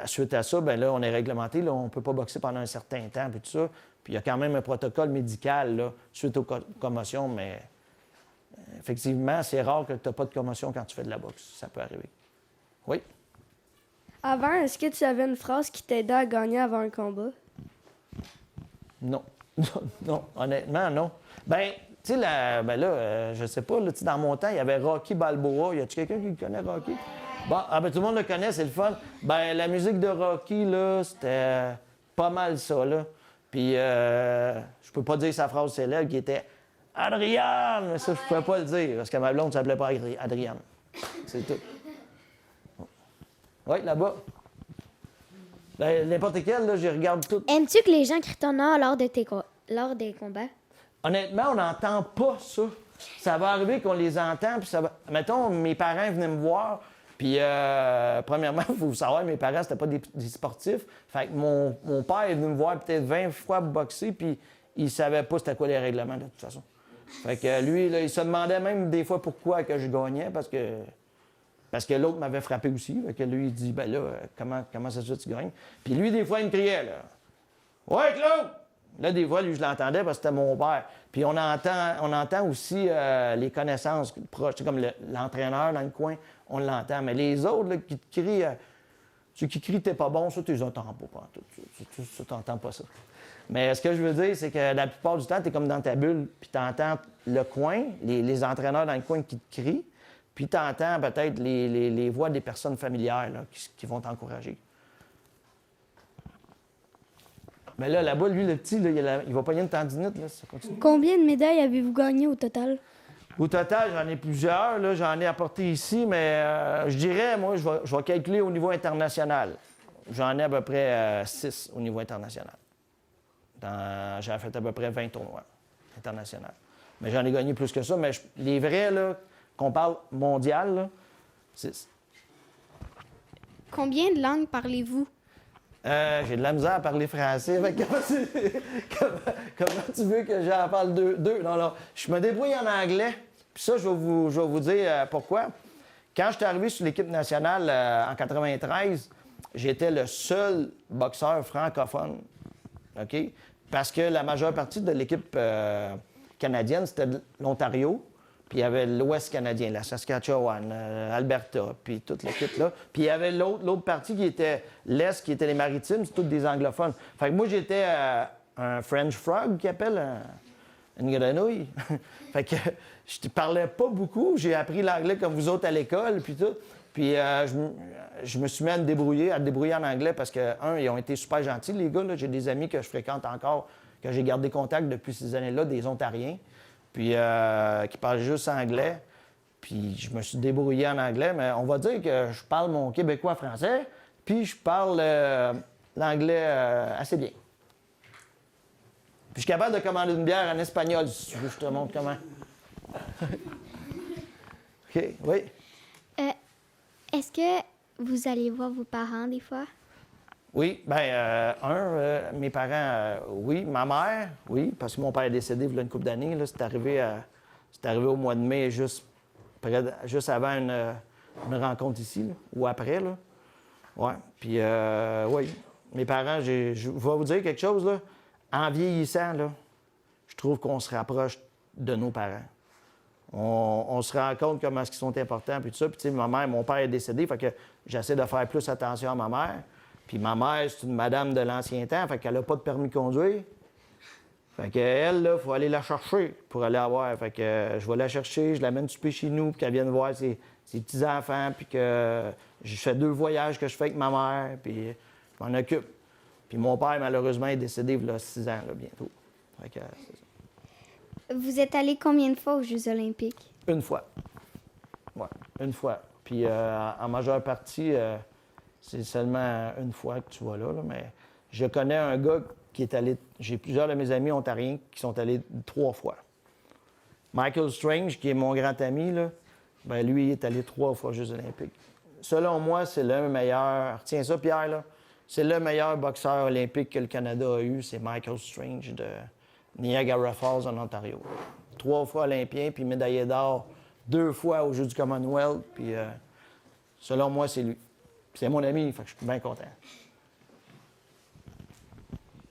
Speaker 2: suite à ça, bien là, on est réglementé. Là, on ne peut pas boxer pendant un certain temps, puis tout ça. Puis, il y a quand même un protocole médical là, suite aux commotions, mais effectivement, c'est rare que tu n'as pas de commotion quand tu fais de la boxe. Ça peut arriver. Oui?
Speaker 8: Avant, est-ce que tu avais une phrase qui t'aidait à gagner avant un combat?
Speaker 2: Non. Non, honnêtement, non. Ben, tu sais, je sais pas, là, dans mon temps, il y avait Rocky Balboa. Y a-tu quelqu'un qui connaît Rocky? Bon, tout le monde le connaît, c'est le fun. Ben, la musique de Rocky, là, c'était pas mal ça, là. Puis, je peux pas dire sa phrase célèbre qui était « Adriane », mais ça, je pouvais pas le dire, parce que ma blonde ne s'appelait pas Adriane. C'est tout. Oui, là-bas. Ben, n'importe quel, là, je regarde tout.
Speaker 7: Aimes-tu que les gens crient ton nom lors des combats?
Speaker 2: Honnêtement, on n'entend pas ça. Ça va arriver qu'on les entend, puis ça va... Mettons, mes parents venaient me voir, puis premièrement, il faut savoir, mes parents, c'était pas des sportifs. Fait que mon père est venu me voir peut-être 20 fois boxer, puis il savait pas c'était quoi les règlements, de toute façon. Fait que lui, là, il se demandait même des fois pourquoi que je gagnais, parce que l'autre m'avait frappé aussi. Fait que lui, il dit, ben là, comment ça se fait que tu gagnes? Puis lui, des fois, il me criait, là. Ouais, Claude! Là, des fois, lui, je l'entendais parce que c'était mon père. Puis on entend aussi les connaissances proches. C'est comme l'entraîneur dans le coin, on l'entend. Mais les autres là, qui te crient, ceux qui crient t'es pas bon, ça, tu les entends pas. Tu n'entends pas ça. Mais ce que je veux dire, c'est que la plupart du temps, tu es comme dans ta bulle, puis tu entends le coin, les entraîneurs dans le coin qui te crient, puis tu entends peut-être les voix des personnes familières là, qui vont t'encourager. Mais là-bas, lui, le petit, là, il va pogner une tendinite, là, ça continue.
Speaker 8: Combien de médailles avez-vous gagné au total?
Speaker 2: Au total, j'en ai plusieurs, là, j'en ai apporté ici, mais je dirais, moi, je vais calculer au niveau international. J'en ai à peu près 6 au niveau international. J'ai fait à peu près 20 tournois internationaux. Mais j'en ai gagné plus que ça, mais les vrais, là, qu'on parle mondial, là, 6.
Speaker 7: Combien de langues parlez-vous?
Speaker 2: J'ai de la misère à parler français. Comment tu veux que j'en parle deux? Non. Je me débrouille en anglais. Puis ça, je vais vous dire pourquoi. Quand je suis arrivé sur l'équipe nationale en 93, j'étais le seul boxeur francophone. OK? Parce que la majeure partie de l'équipe canadienne, c'était de l'Ontario. Puis il y avait l'Ouest canadien, la Saskatchewan, Alberta, puis toute l'équipe là. Puis il y avait l'autre partie qui était l'Est, qui était les Maritimes, c'est toutes des anglophones. Fait que moi, j'étais un French frog, qui appelle une grenouille. Fait que je parlais pas beaucoup. J'ai appris l'anglais comme vous autres à l'école, puis tout. Puis je me suis mis à me débrouiller en anglais parce que, ils ont été super gentils, les gars. Là. J'ai des amis que je fréquente encore, que j'ai gardé contact depuis ces années-là, des Ontariens. Puis qui parle juste anglais. Puis je me suis débrouillé en anglais, mais on va dire que je parle mon québécois français, Puis je parle l'anglais assez bien. Puis je suis capable de commander une bière en espagnol, si tu veux, je te montre comment. OK, oui.
Speaker 7: Est-ce que vous allez voir vos parents des fois?
Speaker 2: Oui, bien, mes parents, oui. Ma mère, oui, parce que mon père est décédé il y a une couple d'années. Là, c'est arrivé au mois de mai, juste avant une rencontre ici, là, ou après. Là. Ouais. Puis, oui, mes parents, je vais vous dire quelque chose, là. En vieillissant, là, je trouve qu'on se rapproche de nos parents. On se rend compte comment ils sont importants, puis tout ça. Puis, tu sais, mon père est décédé, fait que j'essaie de faire plus attention à ma mère. Puis ma mère, c'est une madame de l'ancien temps, fait qu'elle n'a pas de permis de conduire. Fait qu'elle, là, il faut aller la chercher pour aller la voir. Fait que je vais la chercher, je l'amène souper chez nous, puis qu'elle vienne voir ses petits-enfants, puis que je fais 2 voyages que je fais avec ma mère, puis je m'en occupe. Puis mon père, malheureusement, est décédé il y a 6 ans, là, bientôt. Fait que c'est ça.
Speaker 7: Vous êtes allé combien de fois aux Jeux olympiques?
Speaker 2: Une fois. Oui, une fois. Puis en majeure partie, c'est seulement une fois que tu vas là, mais je connais un gars qui est allé... J'ai plusieurs de mes amis ontariens qui sont allés 3 fois. Michael Strange, qui est mon grand ami, là, ben lui, il est allé 3 fois aux Jeux olympiques. Selon moi, c'est le meilleur... Retiens ça, Pierre, là. C'est le meilleur boxeur olympique que le Canada a eu, c'est Michael Strange de Niagara Falls, en Ontario. 3 fois olympien, puis médaillé d'or 2 fois aux Jeux du Commonwealth, puis selon moi, c'est lui. C'est mon ami, fait que je suis bien content.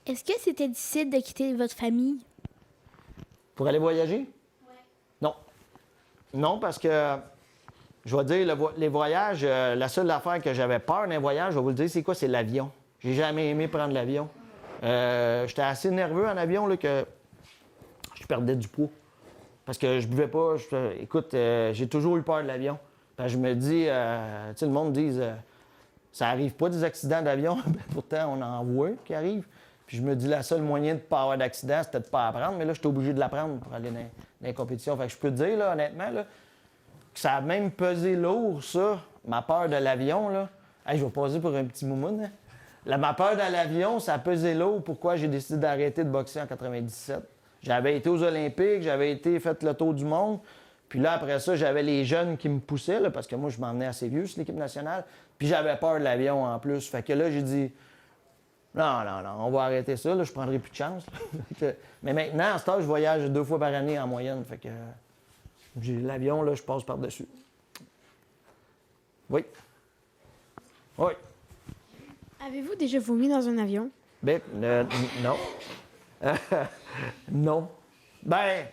Speaker 3: Est-ce que c'était difficile de quitter votre famille?
Speaker 2: Pour aller voyager? Oui. Non. Non, parce que, je vais dire, les voyages, la seule affaire que j'avais peur d'un voyage, je vais vous le dire, c'est quoi? C'est l'avion. J'ai jamais aimé prendre l'avion. J'étais assez nerveux en avion, là, que je perdais du poids. Parce que je buvais pas. Écoute, j'ai toujours eu peur de l'avion. Parce que je me dis, tu sais, le monde dit, ça arrive pas des accidents d'avion. Pourtant, on en voit qui arrivent. Puis je me dis, la seule moyen de ne pas avoir d'accident, c'était de ne pas apprendre. Mais là, j'étais obligé de l'apprendre pour aller dans les compétitions. Fait que je peux te dire, là, honnêtement, là, que ça a même pesé lourd, ça, ma peur de l'avion. Là. Hey, je vais passer pour un petit moumoune. Hein? Ma peur de l'avion, ça a pesé lourd. Pourquoi j'ai décidé d'arrêter de boxer en 97? J'avais été aux Olympiques, j'avais fait le tour du monde. Puis là, après ça, j'avais les jeunes qui me poussaient, là, parce que moi, je m'en venais assez vieux sur l'équipe nationale. Puis j'avais peur de l'avion en plus. Fait que là, j'ai dit, non, on va arrêter ça, là, je prendrai plus de chance. Mais maintenant, à ce temps, je voyage 2 fois par année en moyenne. Fait que j'ai l'avion, là, je passe par-dessus. Oui. Oui.
Speaker 3: Avez-vous déjà vomi dans un avion?
Speaker 2: Ben, non. Non. Ben,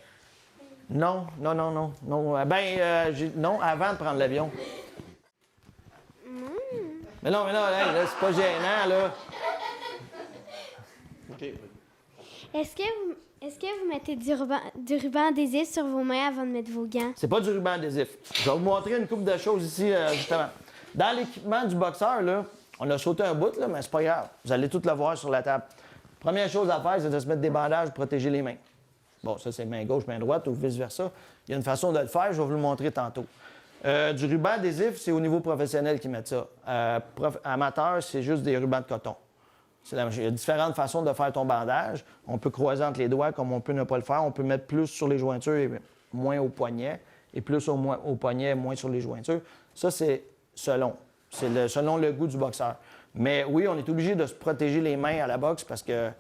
Speaker 2: non. Non, avant de prendre l'avion. Mais non, là, c'est pas gênant, là. OK.
Speaker 7: Est-ce que vous mettez du ruban adhésif sur vos mains avant de mettre vos gants?
Speaker 2: C'est pas du ruban adhésif. Je vais vous montrer une couple de choses ici, justement. Dans l'équipement du boxeur, là, on a sauté un bout, là, mais c'est pas grave. Vous allez tout le voir sur la table. Première chose à faire, c'est de se mettre des bandages pour protéger les mains. Bon, ça, c'est main gauche, main droite, ou vice-versa. Il y a une façon de le faire, je vais vous le montrer tantôt. Du ruban adhésif, c'est au niveau professionnel qu'ils mettent ça. Amateur, c'est juste des rubans de coton. Il y a différentes façons de faire ton bandage. On peut croiser entre les doigts comme on peut ne pas le faire. On peut mettre plus sur les jointures et moins au poignet, et plus au poignet, moins sur les jointures. Ça, c'est selon. C'est selon le goût du boxeur. Mais oui, on est obligé de se protéger les mains à la boxe parce que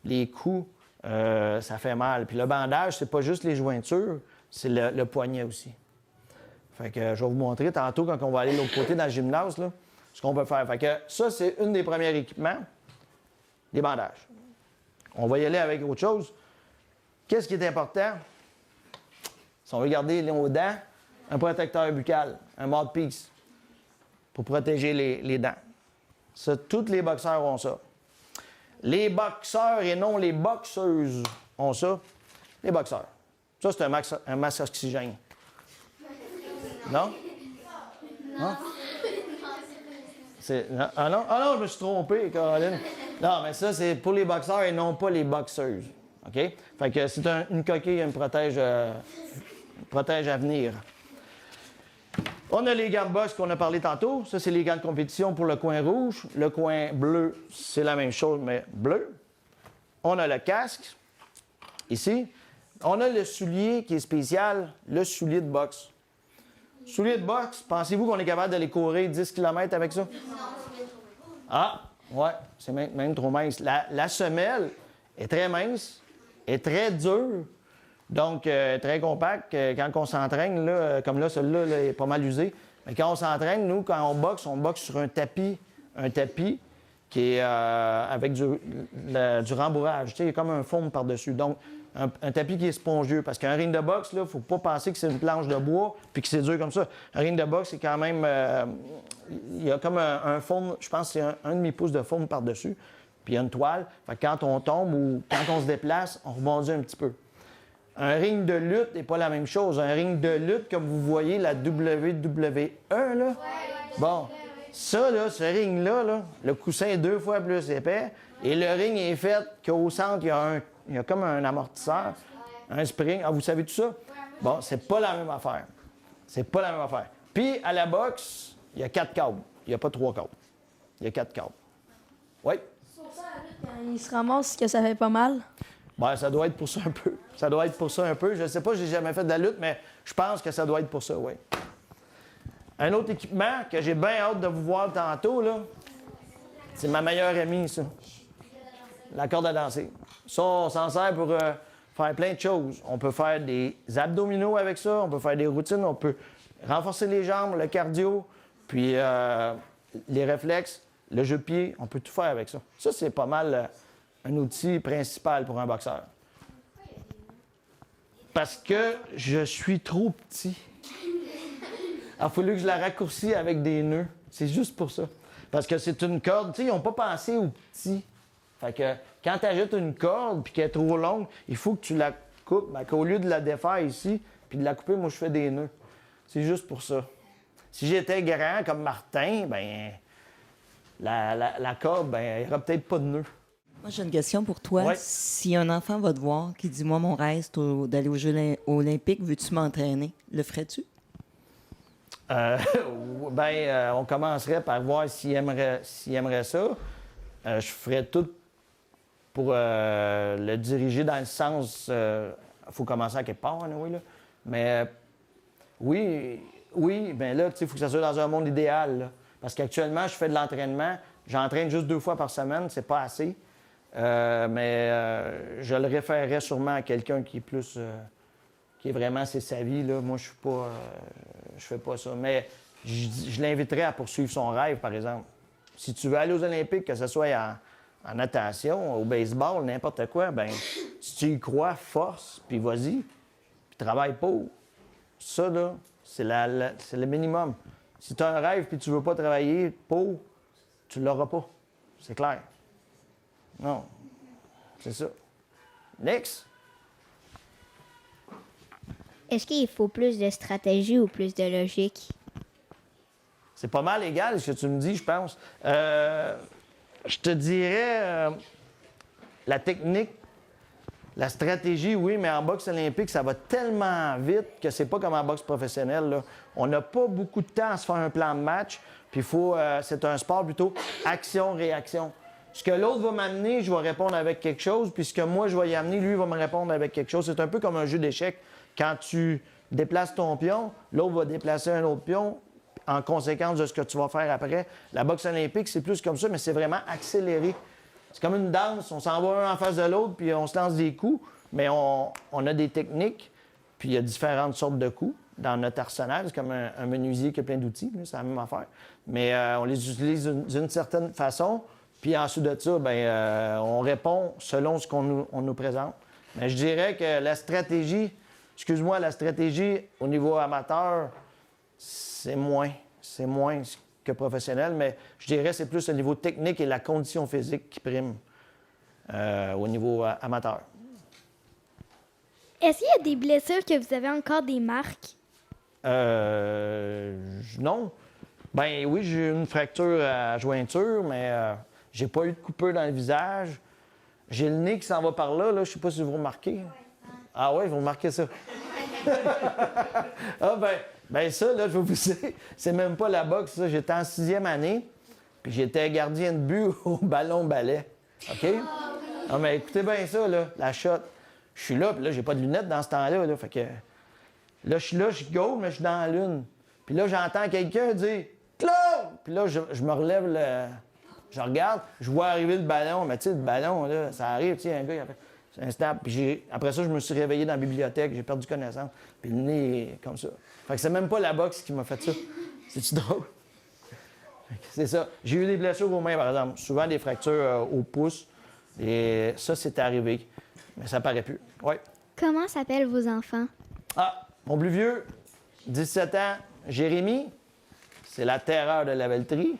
Speaker 2: les coups, ça fait mal. Puis le bandage, c'est pas juste les jointures, c'est le poignet aussi. Fait que je vais vous montrer tantôt quand on va aller de l'autre côté dans le gymnase, là, ce qu'on peut faire. Fait que ça, c'est une des premiers équipements, les bandages. On va y aller avec autre chose. Qu'est-ce qui est important? Si on veut garder les dents, un protecteur buccal, un mouthpiece, pour protéger les dents. Ça, tous les boxeurs ont ça. Les boxeurs et non les boxeuses ont ça. Les boxeurs. Ça, c'est un masque oxygène. Non? Non? Ah non, je me suis trompé, Caroline. Non, mais ça, c'est pour les boxeurs et non pas les boxeuses. OK? Fait que c'est une coquille, une protège à venir. On a les gants de boxe qu'on a parlé tantôt. Ça, c'est les gants de compétition pour le coin rouge. Le coin bleu, c'est la même chose, mais bleu. On a le casque, ici. On a le soulier qui est spécial, le soulier de boxe. Soulier de boxe, pensez-vous qu'on est capable d'aller courir 10 km avec ça? Ah, ouais, c'est même trop mince. La semelle est très mince, est très dure, donc très compacte. Quand on s'entraîne, là, comme là, celui-là là, est pas mal usé. Mais quand on s'entraîne, nous, quand on boxe sur un tapis qui est avec du rembourrage. Tu sais, il y a comme un foam par-dessus. Donc, un tapis qui est spongieux. Parce qu'un ring de boxe, il ne faut pas penser que c'est une planche de bois puis que c'est dur comme ça. Un ring de boxe, c'est quand même... il y a comme un foam, je pense que c'est un demi-pouce de foam par-dessus. Puis il y a une toile. Fait que quand on tombe ou quand on se déplace, on rebondit un petit peu. Un ring de lutte n'est pas la même chose. Un ring de lutte, comme vous voyez, la WWE, là. Bon, ça, là, ce ring-là, là, le coussin est 2 fois plus épais. Et le ring est fait qu'au centre, il y a comme un amortisseur, un spring. Ah, vous savez tout ça? Bon, c'est pas la même affaire. C'est pas la même affaire. Puis, à la boxe, il y a 4 câbles. Il n'y a pas 3 câbles. Il y a 4 câbles. Oui?
Speaker 8: Quand il se ramasse, que ça fait pas mal?
Speaker 2: Bien, ça doit être pour ça un peu. Ça doit être pour ça un peu. Je ne sais pas, je n'ai jamais fait de la lutte, mais je pense que ça doit être pour ça, oui. Un autre équipement que j'ai bien hâte de vous voir tantôt, là, c'est ma meilleure amie, ça. La corde à danser. Ça, on s'en sert pour faire plein de choses. On peut faire des abdominaux avec ça, on peut faire des routines, on peut renforcer les jambes, le cardio, puis les réflexes, le jeu de pied, on peut tout faire avec ça. Ça, c'est pas mal un outil principal pour un boxeur. Parce que je suis trop petit. Il a fallu que je la raccourcis avec des nœuds. C'est juste pour ça. Parce que c'est une corde, tu sais, ils n'ont pas pensé aux petits. Fait que quand tu ajoutes une corde puis qu'elle est trop longue, il faut que tu la coupes. Ben, qu'au lieu de la défaire ici puis de la couper, moi, je fais des nœuds. C'est juste pour ça. Si j'étais grand comme Martin, ben la corde, ben, il n'y aurait peut-être pas de nœud.
Speaker 9: Moi, j'ai une question pour toi.
Speaker 2: Ouais.
Speaker 9: Si un enfant va te voir qui dit « Moi, mon rêve, c'est d'aller aux Jeux olympiques, veux-tu m'entraîner? » Le ferais-tu?
Speaker 2: On commencerait par voir s'il aimerait ça. Je ferais tout pour le diriger dans le sens... Il faut commencer à quelque part, anyway, là. Mais oui, bien là, il faut que ça soit dans un monde idéal. Là. Parce qu'actuellement, je fais de l'entraînement. J'entraîne juste 2 fois par semaine, c'est pas assez. Mais je le référerais sûrement à quelqu'un qui est plus... qui est vraiment, c'est sa vie. Là. Moi, je suis pas... je fais pas ça. Mais je l'inviterais à poursuivre son rêve, par exemple. Si tu veux aller aux Olympiques, que ce soit en natation, au baseball, n'importe quoi, ben si tu y crois, force, puis vas-y, puis travaille pour. Ça, là, c'est le minimum. Si tu as un rêve puis tu veux pas travailler pour, tu l'auras pas. C'est clair. Non. C'est ça. Next.
Speaker 3: Est-ce qu'il faut plus de stratégie ou plus de logique?
Speaker 2: C'est pas mal égal ce que tu me dis, je pense. Je te dirais la technique, la stratégie, oui, mais en boxe olympique, ça va tellement vite que c'est pas comme en boxe professionnelle. Là. On n'a pas beaucoup de temps à se faire un plan de match, puis c'est un sport plutôt action-réaction. Ce que l'autre va m'amener, je vais répondre avec quelque chose, puis ce que moi, je vais y amener, lui, va me répondre avec quelque chose. C'est un peu comme un jeu d'échecs. Quand tu déplaces ton pion, l'autre va déplacer un autre pion en conséquence de ce que tu vas faire après. La boxe olympique, c'est plus comme ça, mais c'est vraiment accéléré. C'est comme une danse. On s'en va un en face de l'autre, puis on se lance des coups, mais on a des techniques, puis il y a différentes sortes de coups dans notre arsenal. C'est comme un menuisier qui a plein d'outils, c'est la même affaire. Mais on les utilise d'une certaine façon, puis ensuite de ça, on répond selon ce qu'on nous présente. Mais je dirais que la stratégie au niveau amateur, c'est moins que professionnel, mais je dirais que c'est plus le niveau technique et la condition physique qui prime au niveau amateur.
Speaker 7: Est-ce qu'il y a des blessures que vous avez encore des marques?
Speaker 2: Non. Ben oui, j'ai eu une fracture à jointure, mais j'ai pas eu de coupure dans le visage. J'ai le nez qui s'en va par là, je sais pas si vous remarquez. Ah oui, vous remarquez ça. Ah ben, Ben ça, là, je vais vous dire, c'est même pas la boxe, ça. J'étais en 6e année, puis j'étais gardien de but au ballon-ballet. OK? Non, mais écoutez bien ça, là, la shot. Je suis là, puis là, j'ai pas de lunettes dans ce temps-là, là. Fait que là, je suis goal, mais je suis dans la lune. Puis là, j'entends quelqu'un dire « Claude! » Puis là, je me relève, je regarde, je vois arriver le ballon. Mais tu sais, le ballon, là, ça arrive, tu sais, un gars, il a fait... C'est un snap. Puis après ça, je me suis réveillé dans la bibliothèque, j'ai perdu connaissance. Puis le nez est comme ça. Fait que c'est même pas la boxe qui m'a fait ça. C'est-tu drôle? C'est ça. J'ai eu des blessures aux mains, par exemple. Souvent des fractures au pouce. Et ça, c'est arrivé. Mais ça paraît plus. Oui.
Speaker 7: Comment s'appellent vos enfants?
Speaker 2: Ah, mon plus vieux, 17 ans, Jérémy. C'est la terreur de la Valtrie.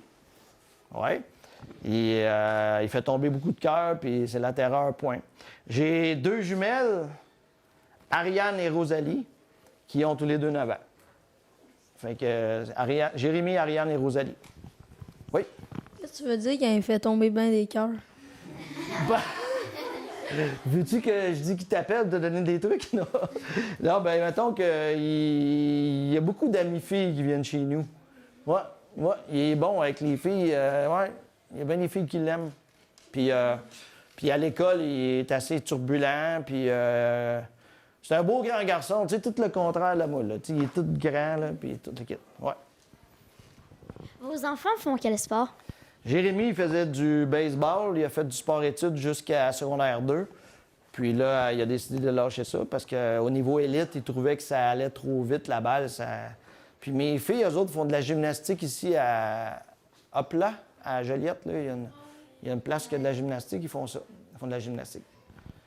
Speaker 2: Oui. Et, il fait tomber beaucoup de cœur, puis c'est la terreur, point. J'ai 2 jumelles, Ariane et Rosalie, qui ont tous les 2 9 ans. Fait que Jérémy, Ariane et Rosalie. Oui?
Speaker 8: Qu'est-ce que tu veux dire qu'il a fait tomber bien des cœurs?
Speaker 2: Bah, veux-tu que je dis qu'il t'appelle pour te donner des trucs? Non, non ben mettons qu'il y a beaucoup d'amis filles qui viennent chez nous. Ouais, il est bon avec les filles. Ouais, il y a bien des filles qui l'aiment. Puis à l'école, il est assez turbulent. Puis c'est un beau grand garçon. Tu sais, tout le contraire de moi. Là. Il est tout grand, là, puis tout le kit. Ouais.
Speaker 3: Vos enfants font quel sport?
Speaker 2: Jérémy, il faisait du baseball. Il a fait du sport-études jusqu'à secondaire 2. Puis là, il a décidé de lâcher ça parce qu'au niveau élite, il trouvait que ça allait trop vite, la balle. Puis mes filles, eux autres, font de la gymnastique ici à Hopla, à Joliette. Là. Il y a une place qui a de la gymnastique, ils font ça. Ils font de la gymnastique.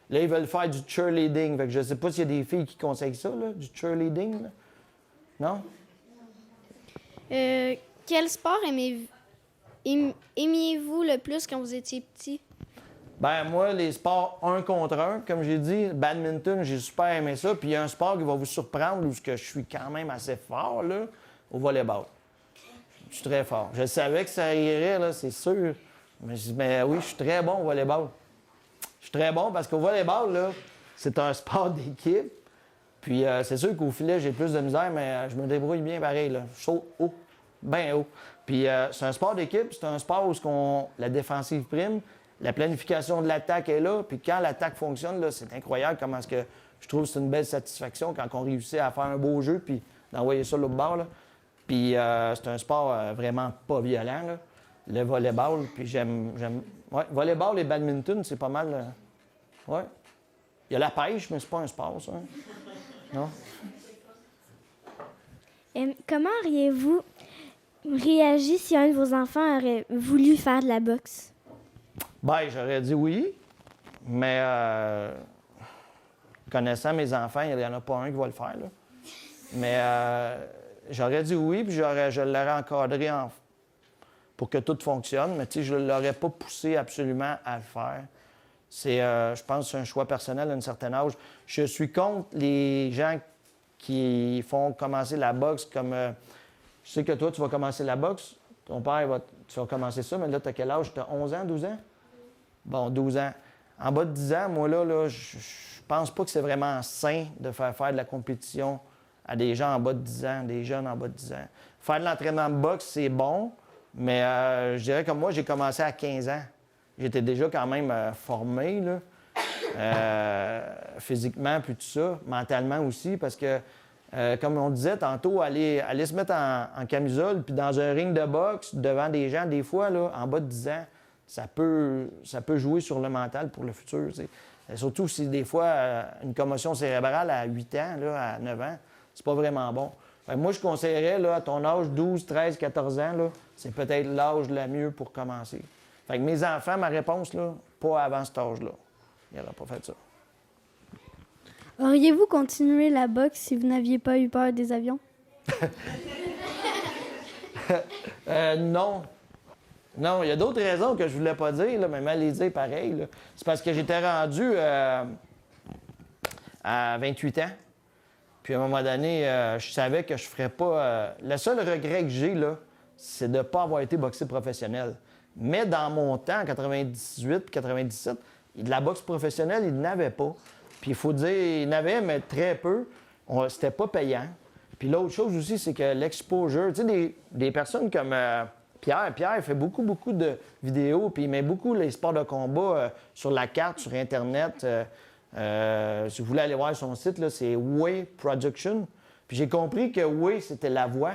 Speaker 2: Là, ils veulent faire du cheerleading. Fait que je ne sais pas s'il y a des filles qui conseillent ça, là, du cheerleading. Là. Non?
Speaker 3: Quel sport aimiez-vous le plus quand vous étiez petit?
Speaker 2: Ben moi, les sports 1 contre 1, comme j'ai dit, badminton, j'ai super aimé ça. Puis il y a un sport qui va vous surprendre où je suis quand même assez fort, là, au volleyball. Je suis très fort. Je savais que ça irait, là, c'est sûr. Mais je dis, ben oui, je suis très bon au volleyball. Je suis très bon parce qu'au volleyball, là, c'est un sport d'équipe. Puis c'est sûr qu'au filet, j'ai plus de misère, mais je me débrouille bien pareil, là. Je saute haut, bien haut. Puis c'est un sport d'équipe, c'est un sport où la défensive prime, la planification de l'attaque est là, puis quand l'attaque fonctionne, là, c'est incroyable comment est-ce que je trouve que c'est une belle satisfaction quand on réussit à faire un beau jeu puis d'envoyer ça l'autre bord. Là. Puis c'est un sport vraiment pas violent, là. Le volleyball, puis j'aime... Ouais, volleyball et badminton, c'est pas mal... Ouais. Il y a la pêche, mais c'est pas un sport, ça. Non?
Speaker 7: Comment auriez-vous réagi si un de vos enfants aurait voulu faire de la boxe?
Speaker 2: Ben, j'aurais dit oui, mais connaissant mes enfants, il n'y en a pas un qui va le faire. Là. Mais j'aurais dit oui, puis je l'aurais encadré pour que tout fonctionne, mais tu sais, je ne l'aurais pas poussé absolument à le faire. Je pense que c'est un choix personnel à un certain âge. Je suis contre les gens qui font commencer la boxe comme... je sais que toi, tu vas commencer la boxe. Ton père, tu vas commencer ça, mais là, tu as quel âge? Tu as 11 ans, 12 ans? Bon, 12 ans. En bas de 10 ans, moi, là je pense pas que c'est vraiment sain de faire de la compétition à des gens en bas de 10 ans, des jeunes en bas de 10 ans. Faire de l'entraînement de boxe, c'est bon, mais je dirais comme moi, j'ai commencé à 15 ans. J'étais déjà quand même formé, là, physiquement, puis tout ça, mentalement aussi, parce que, comme on disait tantôt, aller se mettre en camisole, puis dans un ring de boxe, devant des gens, des fois, là, en bas de 10 ans, ça peut jouer sur le mental pour le futur. T'sais. Surtout si des fois, une commotion cérébrale à 8 ans, là, à 9 ans, c'est pas vraiment bon. Fait que moi, je conseillerais, là, à ton âge, 12, 13, 14 ans, là, c'est peut-être l'âge le mieux pour commencer. Fait que mes enfants, ma réponse, là, pas avant cet âge-là. Ils n'auraient pas fait ça.
Speaker 8: Auriez-vous continué la boxe si vous n'aviez pas eu peur des avions?
Speaker 2: Non. Non, il y a d'autres raisons que je voulais pas dire, là, mais mal les dire pareil. Là. C'est parce que j'étais rendu à 28 ans. Puis à un moment donné, je savais que je ferais pas... le seul regret que j'ai, là, c'est de ne pas avoir été boxeur professionnel. Mais dans mon temps, en 98, 97, de la boxe professionnelle, il n'avait pas. Puis il faut dire, il y en avait, mais très peu. C'était pas payant. Puis l'autre chose aussi, c'est que l'exposure, tu sais, des personnes comme Pierre, il fait beaucoup de vidéos, puis il met beaucoup les sports de combat sur la carte, sur Internet. Si vous voulez aller voir son site, là, c'est Way Production. Puis j'ai compris que Way, c'était la voix.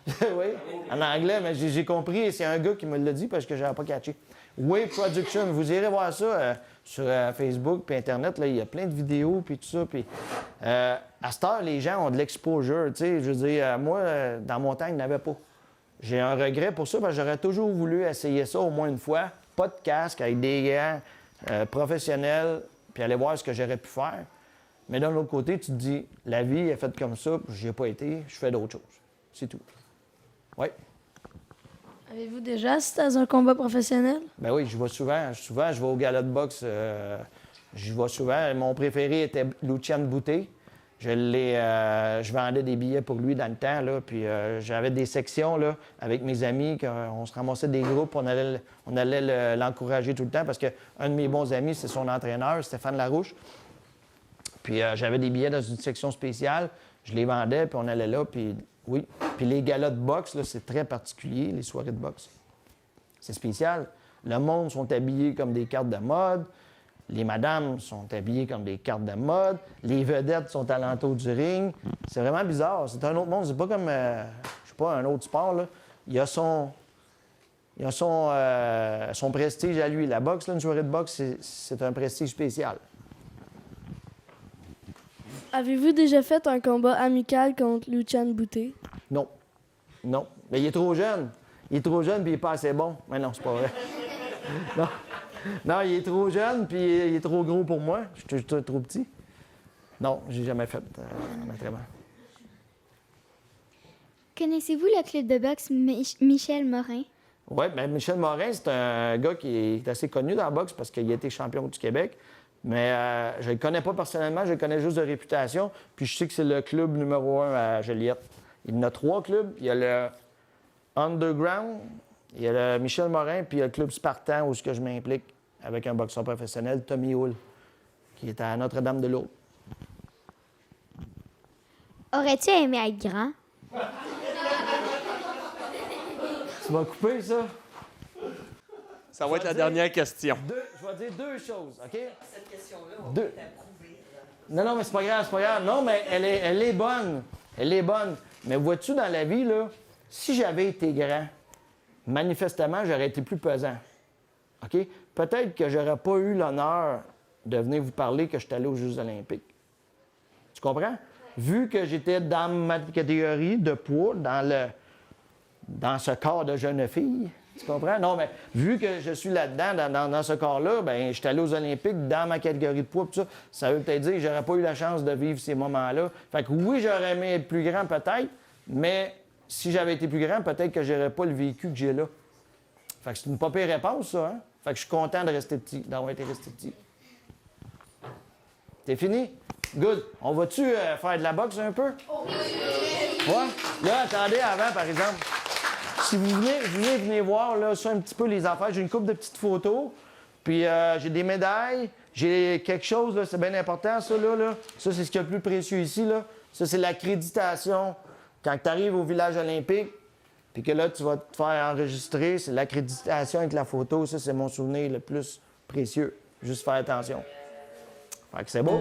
Speaker 2: Oui, en anglais, mais j'ai compris, et c'est un gars qui me l'a dit parce que je n'avais pas catché. Way Production, vous irez voir ça sur Facebook puis Internet, là, il y a plein de vidéos puis tout ça. Puis à cette heure, les gens ont de l'exposure, tu sais, je veux dire, moi, dans mon temps, ils n'avaient pas. J'ai un regret pour ça parce que j'aurais toujours voulu essayer ça au moins une fois. Pas de casque, avec des gants professionnels, puis aller voir ce que j'aurais pu faire. Mais d'un autre côté, tu te dis, la vie est faite comme ça, puis j'y ai pas été, je fais d'autres choses. C'est tout. Oui.
Speaker 8: Avez-vous déjà assisté à un combat professionnel?
Speaker 2: Ben oui, je vais souvent. Souvent, je vais au gala de boxe. Je vais souvent. Mon préféré était Lucian Boutet. Je vendais des billets pour lui dans le temps, là, puis j'avais des sections là, avec mes amis, on se ramassait des groupes, on allait l'encourager tout le temps parce qu'un de mes bons amis, c'est son entraîneur, Stéphane Larouche. Puis j'avais des billets dans une section spéciale, je les vendais, puis on allait là, puis oui. Puis les galas de boxe, là, c'est très particulier, les soirées de boxe. C'est spécial. Le monde sont habillés comme des cartes de mode. Les madames sont habillées comme des cartes de mode. Les vedettes sont alentour du ring. C'est vraiment bizarre. C'est un autre monde. C'est pas comme, je sais pas, un autre sport, là. Il a son prestige à lui. La boxe, là, une soirée de boxe, c'est un prestige spécial.
Speaker 8: Avez-vous déjà fait un combat amical contre Lucian Boutet?
Speaker 2: Non. Non. Mais il est trop jeune. Il est trop jeune puis il est pas assez bon. Mais non, c'est pas vrai. Non. Non, il est trop jeune puis il est trop gros pour moi. Je suis trop petit. Non, j'ai jamais fait un entraînement.
Speaker 3: Connaissez-vous le club de boxe Michel Morin?
Speaker 2: Oui, bien Michel Morin, c'est un gars qui est assez connu dans la boxe parce qu'il a été champion du Québec. Mais je ne le connais pas personnellement, je le connais juste de réputation. Puis je sais que c'est le club numéro 1 à Joliette. Il y en a 3 clubs. Il y a le Underground, il y a le Michel Morin, puis il y a le club Spartan où je m'implique avec un boxeur professionnel, Tommy Hull, qui est à Notre-Dame-de-Lourdes.
Speaker 3: Aurais-tu aimé être grand?
Speaker 2: Tu vas couper ça?
Speaker 1: Ça va être la dernière question.
Speaker 2: Je vais dire 2 choses, OK? Cette question-là, on peut l'approuver. Non, mais c'est pas grave, c'est pas grave. Non, mais elle est bonne. Elle est bonne. Mais vois-tu, dans la vie, là, si j'avais été grand, manifestement, j'aurais été plus pesant. OK? Peut-être que j'aurais pas eu l'honneur de venir vous parler que je suis allé aux Jeux olympiques. Tu comprends? Vu que j'étais dans ma catégorie de poids, dans ce corps de jeune fille, tu comprends? Non, mais vu que je suis là-dedans, dans ce corps-là, bien, je suis allé aux Olympiques dans ma catégorie de poids, tout ça. Ça veut peut-être dire que j'aurais pas eu la chance de vivre ces moments-là. Fait que oui, j'aurais aimé être plus grand, peut-être, mais si j'avais été plus grand, peut-être que j'aurais pas le vécu que j'ai là. Fait que c'est une pas pire réponse, ça, hein? Fait que je suis content de rester petit, d'avoir été resté petit. T'es fini? Good. On va-tu faire de la boxe un peu? Ouais? Là, attendez, avant, par exemple. Si vous venez voir là, ça un petit peu les affaires, j'ai une couple de petites photos, puis j'ai des médailles, j'ai quelque chose, là, c'est bien important, ça, là. Ça, c'est ce qu'il y a de plus précieux ici, là. Ça, c'est l'accréditation. Quand tu arrives au village olympique, puis que là, tu vas te faire enregistrer, c'est l'accréditation avec la photo. Ça, c'est mon souvenir le plus précieux. Juste faire attention. Fait que c'est beau.